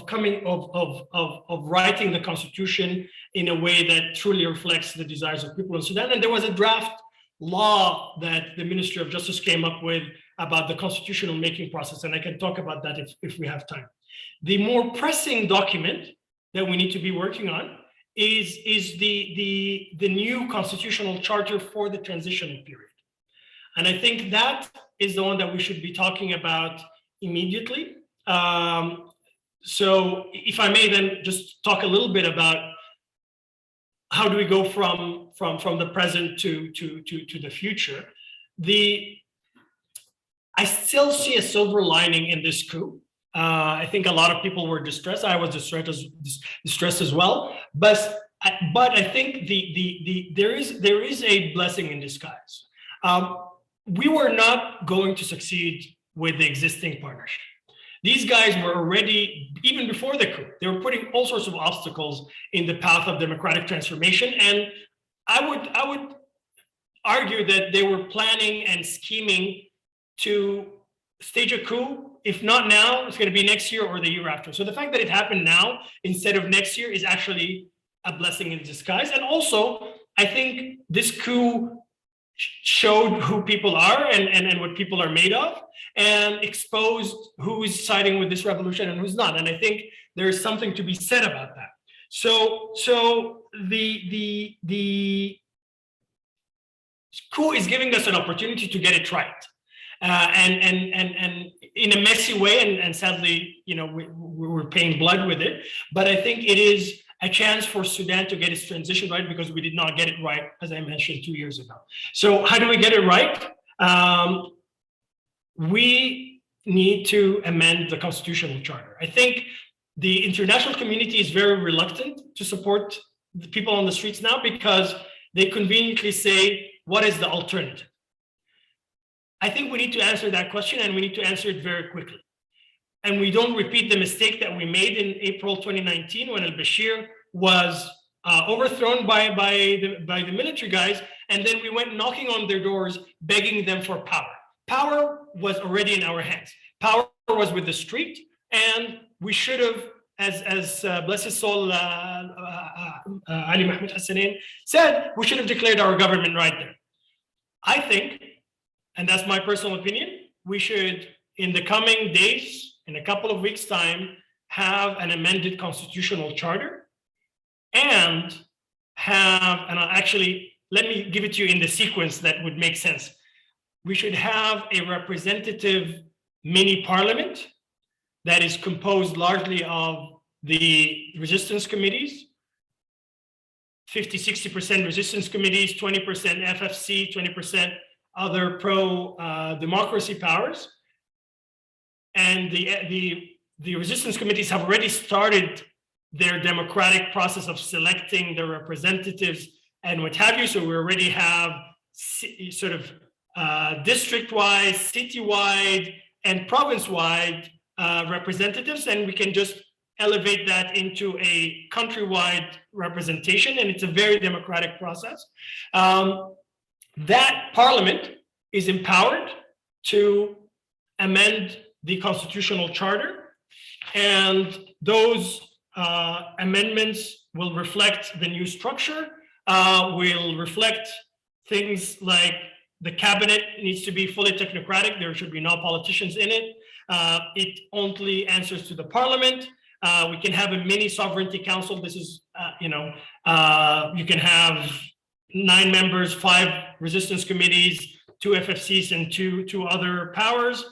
S3: writing the constitution in a way that truly reflects the desires of people in Sudan. And there was a draft law that the Ministry of Justice came up with about the constitutional making process, and I can talk about that if we have time. The more pressing document that we need to be working on is the new constitutional charter for the transitional period. And I think that is the one that we should be talking about immediately. So if I may then just talk a little bit about how do we go from the present to the future. I still see a silver lining in this coup. I think a lot of people were distressed. I was distressed as well. But I think there is a blessing in disguise. We were not going to succeed with the existing partnership. These guys were already, even before the coup, they were putting all sorts of obstacles in the path of democratic transformation. And I would argue that they were planning and scheming to stage a coup. If not now, it's going to be next year or the year after. So the fact that it happened now instead of next year is actually a blessing in disguise. And also, I think this coup showed who people are and what people are made of, and exposed who's siding with this revolution and who's not. And I think there is something to be said about that. So the coup is giving us an opportunity to get it right, and in a messy way, and sadly, we're paying blood with it. But I think it is a chance for Sudan to get its transition right, because we did not get it right, as I mentioned 2 years ago. So how do we get it right? We need to amend the constitutional charter. I think the international community is very reluctant to support the people on the streets now, because they conveniently say, what is the alternative? I think we need to answer that question, and we need to answer it very quickly. And we don't repeat the mistake that we made in April 2019 when al-Bashir was overthrown by the military guys, and then we went knocking on their doors, begging them for power. Power was already in our hands. Power was with the street, and we should have, as bless his soul, Ali Mahmoud Hassanein said, we should have declared our government right there. I think, and that's my personal opinion, we should, in the coming days, in a couple of weeks' time, have an amended constitutional charter and have, and actually, let me give it to you in the sequence that would make sense. We should have a representative mini parliament that is composed largely of the resistance committees, 50–60% resistance committees, 20% FFC, 20% other pro-democracy powers. And the resistance committees have already started their democratic process of selecting their representatives and what have you. So we already have sort of district-wide, city-wide, and province-wide representatives, and we can just elevate that into a countrywide representation, and it's a very democratic process. That parliament is empowered to amend the constitutional charter, and those amendments will reflect the new structure, will reflect things like the cabinet needs to be fully technocratic. There should be no politicians in it. It only answers to the parliament. We can have a mini sovereignty council. This is, you can have 9 members, 5 resistance committees, 2 FFCs, and two other powers.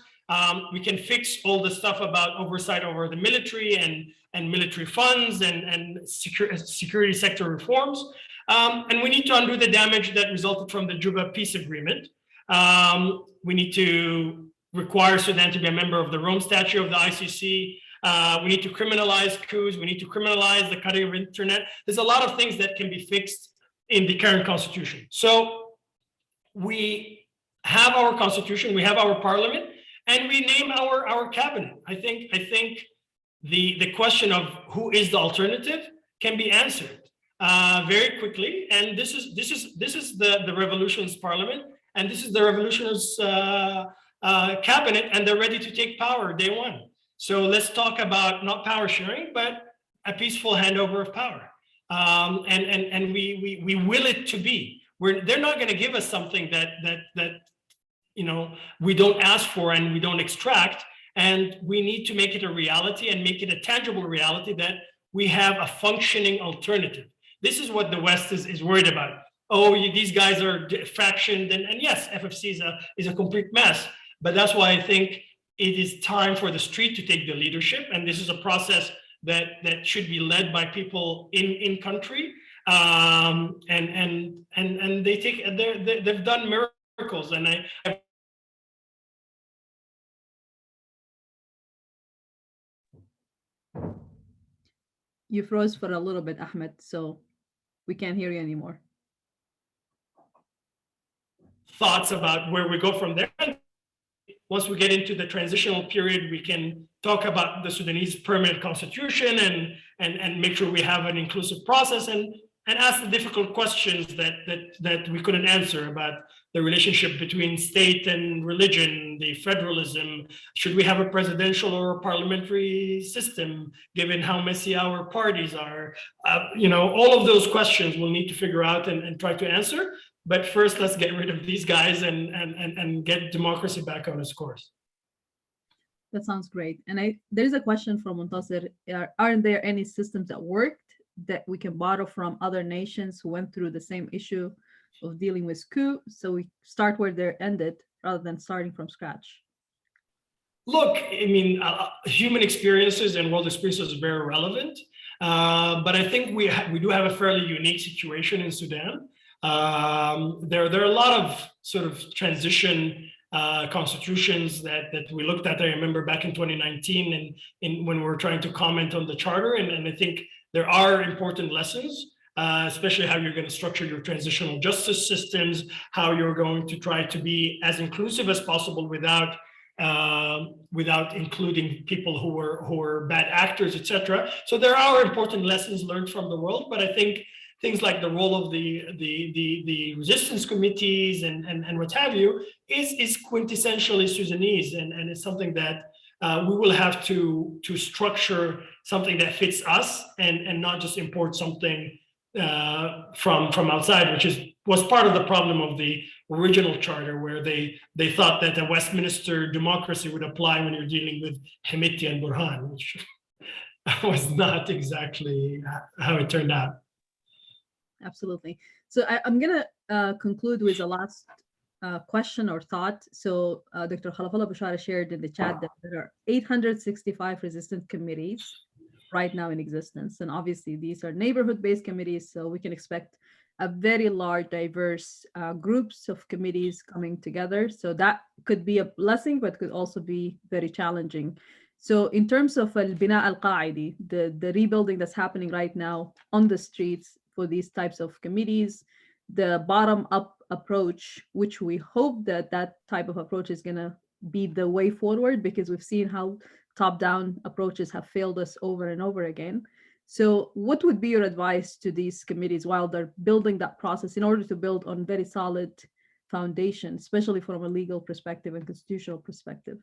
S3: We can fix all the stuff about oversight over the military and military funds and security sector reforms. And we need to undo the damage that resulted from the Juba peace agreement. We need to require Sudan to be a member of the Rome Statute of the ICC. We need to criminalize coups. We need to criminalize the cutting of internet. There's a lot of things that can be fixed in the current constitution. So we have our constitution, we have our parliament, and we name our cabinet. I think the question of who is the alternative can be answered very quickly. And this is the revolution's parliament, and this is the revolution's cabinet, and they're ready to take power day one. So let's talk about not power sharing, but a peaceful handover of power. And we will it to be. They're not going to give us something that we don't ask for and we don't extract. And we need to make it a reality and make it a tangible reality that we have a functioning alternative. This is what the West is worried about. Oh, these guys are fractioned, and yes, FFC is a complete mess. But that's why I think it is time for the street to take the leadership, and this is a process that should be led by people in country. And they've done miracles, and
S2: You froze for a little bit, Ahmed, so we can't hear you anymore.
S3: Thoughts about where we go from there. Once we get into the transitional period, we can talk about the Sudanese permanent constitution and make sure we have an inclusive process and ask the difficult questions that we couldn't answer about the relationship between state and religion, the federalism. Should we have a presidential or a parliamentary system, given how messy our parties are? All of those questions we'll need to figure out and try to answer. But first, let's get rid of these guys and get democracy back on its course.
S2: That sounds great. And there's a question from Muntasir. Aren't there any systems that worked that we can borrow from other nations who went through the same issue of dealing with coup? So we start where they ended rather than starting from scratch.
S3: Look, I mean, human experiences and world experiences are very relevant. But I think we do have a fairly unique situation in Sudan. There are a lot of sort of transition constitutions that we looked at. I remember back in 2019 and when we were trying to comment on the charter, and I think there are important lessons, especially how you're going to structure your transitional justice systems, how you're going to try to be as inclusive as possible without including people who were bad actors, etc. So there are important lessons learned from the world, but I think things like the role of the resistance committees and what have you is quintessentially Sudanese, and it's something that we will have to structure something that fits us and not just import something from outside, which was part of the problem of the original charter, where they thought that a Westminster democracy would apply when you're dealing with Hemeti and Burhan, which was not exactly how it turned out.
S2: Absolutely. So I'm going to conclude with a last question or thought. So Dr. Khalafallah Bashara shared in the chat that there are 865 resistant committees right now in existence. And obviously these are neighborhood-based committees, so we can expect a very large, diverse groups of committees coming together. So that could be a blessing, but could also be very challenging. So in terms of al-bina al-qa'idi, the rebuilding that's happening right now on the streets for these types of committees, the bottom-up approach, which we hope that that type of approach is going to be the way forward, because we've seen how top-down approaches have failed us over and over again. So what would be your advice to these committees while they're building that process in order to build on very solid foundation, especially from a legal perspective and constitutional perspective?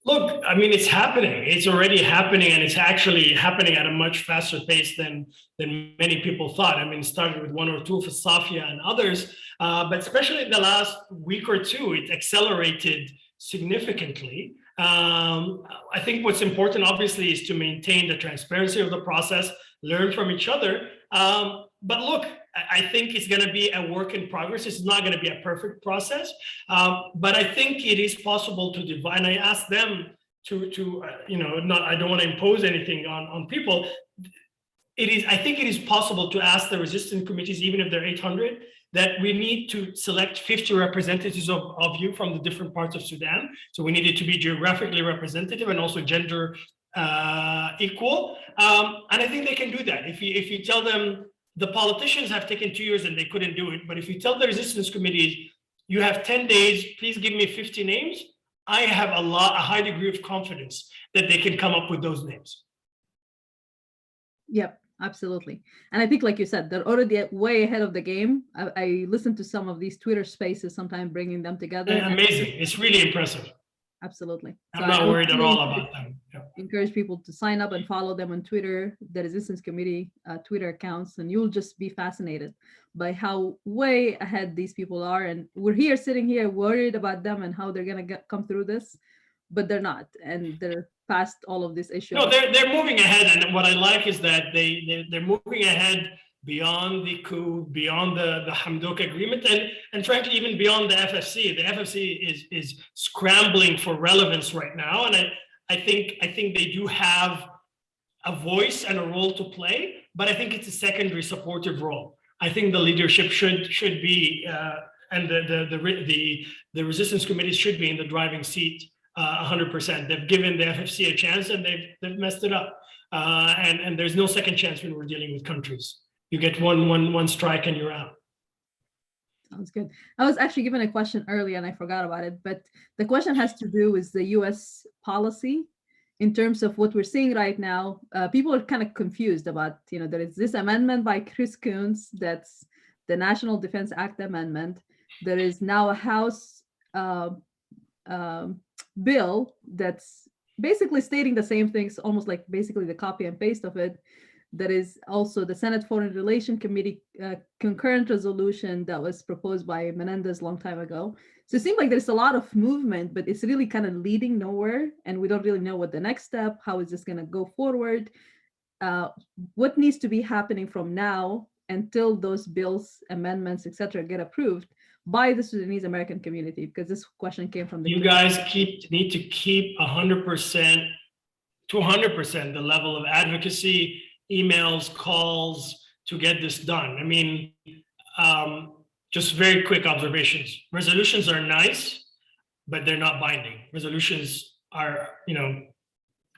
S3: Look, I mean, it's happening. It's already happening, and it's actually happening at a much faster pace than many people thought. I mean, it started with one or two for Safia and others, but especially in the last week or two, it accelerated significantly. I think what's important, obviously, is to maintain the transparency of the process, learn from each other. But look, I think it's going to be a work in progress. It's not going to be a perfect process, but I think it is possible to divide. And I asked them to I don't want to impose anything on people. I think it is possible to ask the resistance committees, even if they're 800, that we need to select 50 representatives of you from the different parts of Sudan. So we need it to be geographically representative and also gender equal. And I think they can do that. If you tell them, the politicians have taken 2 years and they couldn't do it, but if you tell the resistance committees, you have 10 days, please give me 50 names, I have a high degree of confidence that they can come up with those names.
S2: Yep, absolutely. And I think, like you said, they're already way ahead of the game. I listened to some of these Twitter spaces, sometimes bringing them together.
S3: Amazing. It's really impressive.
S2: Absolutely.
S3: I'm not worried at all about them. Yeah.
S2: Encourage people to sign up and follow them on Twitter, the Resistance Committee Twitter accounts, and you'll just be fascinated by how way ahead these people are. And we're sitting here worried about them and how they're going to come through this, but they're not, and they're past all of these issues.
S3: No, they're moving ahead, and what I like is that they're moving ahead beyond the coup, beyond the Hamdok agreement, and frankly, even beyond the FFC. The FFC is scrambling for relevance right now, and I think they do have a voice and a role to play, but I think it's a secondary supportive role. I think the leadership should be, and the resistance committees should be in the driving seat 100%. They've given the FFC a chance, and they've messed it up, and there's no second chance when we're dealing with countries. You get one strike and you're out.
S2: Sounds good. I was actually given a question earlier and I forgot about it, but the question has to do with the US policy in terms of what we're seeing right now. People are kind of confused about, there is this amendment by Chris Coons, that's the National Defense Act amendment. There is now a House bill that's basically stating the same things, almost like basically the copy and paste of it. There is also the Senate Foreign Relations Committee concurrent resolution that was proposed by Menendez a long time ago. So it seems like there's a lot of movement, but it's really kind of leading nowhere. And we don't really know what the next step, how is this going to go forward? What needs to be happening from now until those bills, amendments, etc., get approved by the Sudanese American community? Because this question came from the—
S3: You guys need to keep 100% to 100% the level of advocacy, emails, calls to get this done. I mean, just very quick observations. Resolutions are nice, but they're not binding. Resolutions are,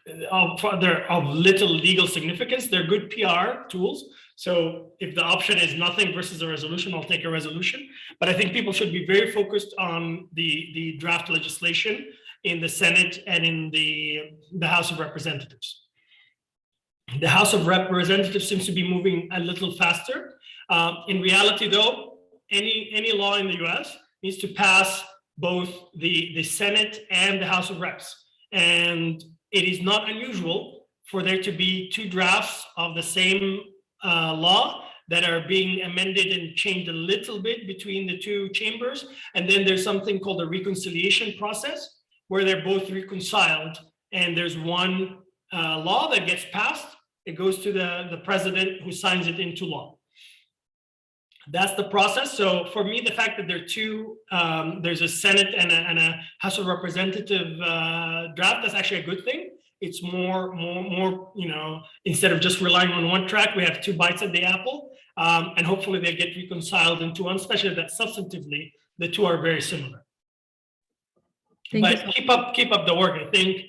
S3: they're of little legal significance. They're good PR tools. So if the option is nothing versus a resolution, I'll take a resolution. But I think people should be very focused on the draft legislation in the Senate and in the House of Representatives. The House of Representatives seems to be moving a little faster. In reality, though, any law in the US needs to pass both the Senate and the House of Reps. And it is not unusual for there to be two drafts of the same law that are being amended and changed a little bit between the two chambers. And then there's something called a reconciliation process, where they're both reconciled, and there's one law that gets passed. It goes to the president, who signs it into law. that's the process. So for me, the fact that there are two, there's a Senate and a House of Representative draft, that's actually a good thing. It's more, you know, instead of just relying on one track, we have two bites at the apple, and hopefully they get reconciled into one, especially that substantively, the two are very similar. But keep up the work. I think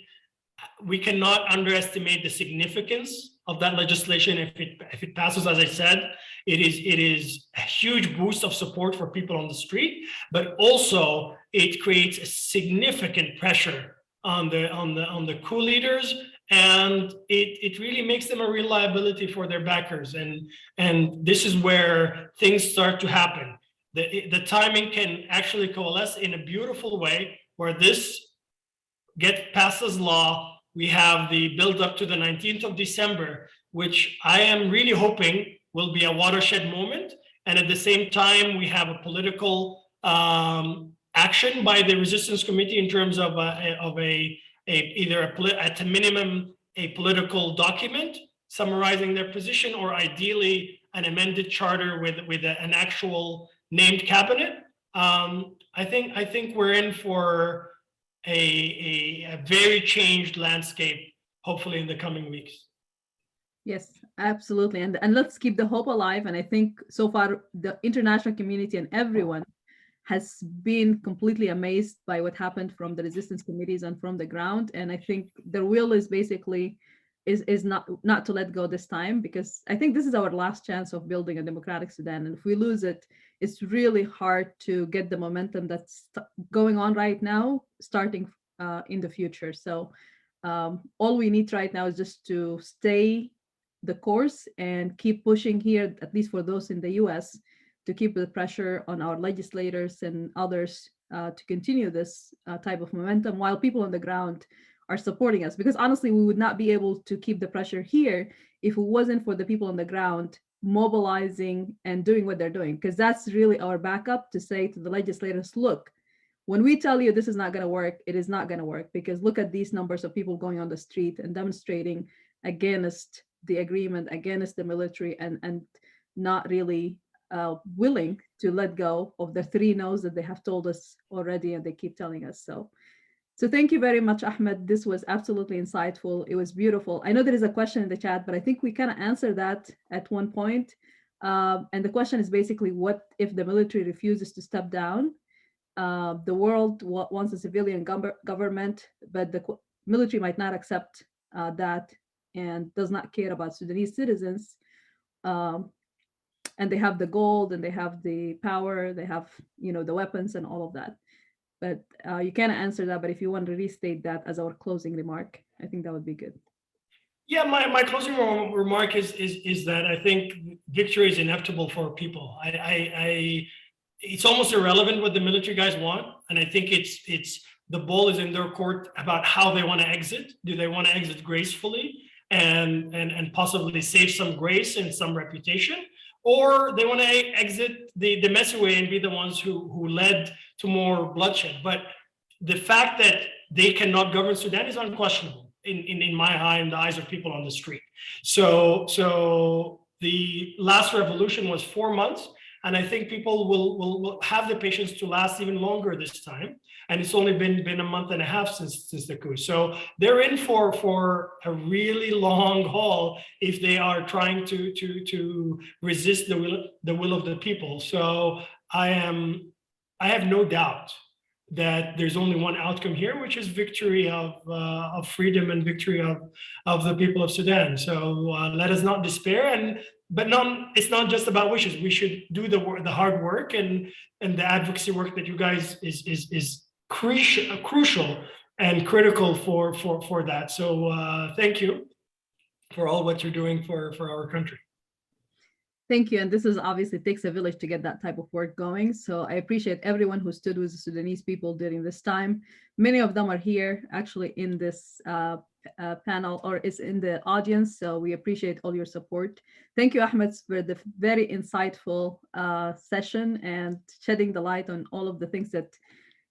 S3: we cannot underestimate the significance of that legislation if it passes. As I said, it is a huge boost of support for people on the street, but also it creates a significant pressure on the coup leaders, and it really makes them a real liability for their backers. And this is where things start to happen. The timing can actually coalesce in a beautiful way where this passes law. We have the build up to the 19th of December, which I am really hoping will be a watershed moment. And at the same time, we have a political action by the resistance committee in terms of at a minimum, a political document summarizing their position, or ideally an amended charter with an actual named cabinet. I think we're in for a very changed landscape, hopefully in the coming weeks.
S2: Yes, absolutely. And let's keep the hope alive. And I think so far the international community and everyone has been completely amazed by what happened from the resistance committees and from the ground. And I think the will is basically is not to let go this time, because I think this is our last chance of building a democratic Sudan. And if we lose it, it's really hard to get the momentum that's going on right now, starting in the future. So all we need right now is just to stay the course and keep pushing here, at least for those in the US, to keep the pressure on our legislators and others to continue this type of momentum while people on the ground are supporting us. Because honestly, we would not be able to keep the pressure here if it wasn't for the people on the ground mobilizing and doing what they're doing, because that's really our backup to say to the legislators, look, when we tell you this is not going to work, it is not going to work, because look at these numbers of people going on the street and demonstrating against the agreement, against the military, and not really willing to let go of the 3 no's that they have told us already and they keep telling us. So thank you very much, Ahmed. This was absolutely insightful. It was beautiful. I know there is a question in the chat, but I think we kind of answered that at one point. And the question is basically, what if the military refuses to step down? The world wants a civilian government, but the military might not accept that and does not care about Sudanese citizens. And they have the gold and they have the power, they have, you know, the weapons and all of that. But you can't answer that, but if you want to restate that as our closing remark, I think that would be good.
S3: Yeah, my closing remark is that I think victory is inevitable for people. It's almost irrelevant what the military guys want, and I think it's the ball is in their court about how they want to exit. Do they want to exit gracefully and possibly save some grace and some reputation, or they want to exit the messy way and be the ones who led to more bloodshed? But the fact that they cannot govern Sudan is unquestionable in my eye and the eyes of people on the street. So the last revolution was 4 months, and I think people will have the patience to last even longer this time. And it's only been a month and a half since the coup. So they're in for a really long haul if they are trying to resist the will of the people. So I have no doubt that there's only one outcome here, which is victory of freedom and victory of the people of Sudan. So let us not despair. But it's not just about wishes. We should do the hard work and the advocacy work that you guys is crucial and critical for that. So thank you for all what you're doing for our country.
S2: Thank you. And this is obviously takes a village to get that type of work going. So I appreciate everyone who stood with the Sudanese people during this time. Many of them are here actually in this panel or is in the audience. So we appreciate all your support. Thank you, Ahmed, for the very insightful session and shedding the light on all of the things that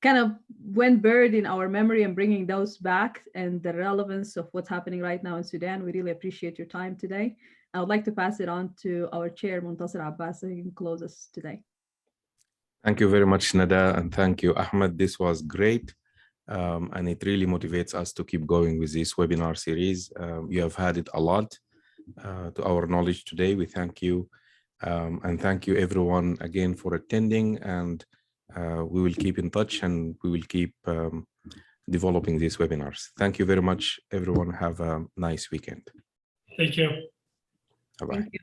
S2: kind of went buried in our memory and bringing those back and the relevance of what's happening right now in Sudan. We really appreciate your time today. I would like to pass it on to our chair, Muntasir Abbas, so he can close us today.
S1: Thank you very much, Nada, and thank you, Ahmed. This was great, and it really motivates us to keep going with this webinar series. You have added a lot to our knowledge today. We thank you, and thank you everyone again for attending, and we will keep in touch and we will keep developing these webinars. Thank you very much, everyone. Have a nice weekend.
S3: Thank you.
S1: Bye-bye.
S2: Thank you.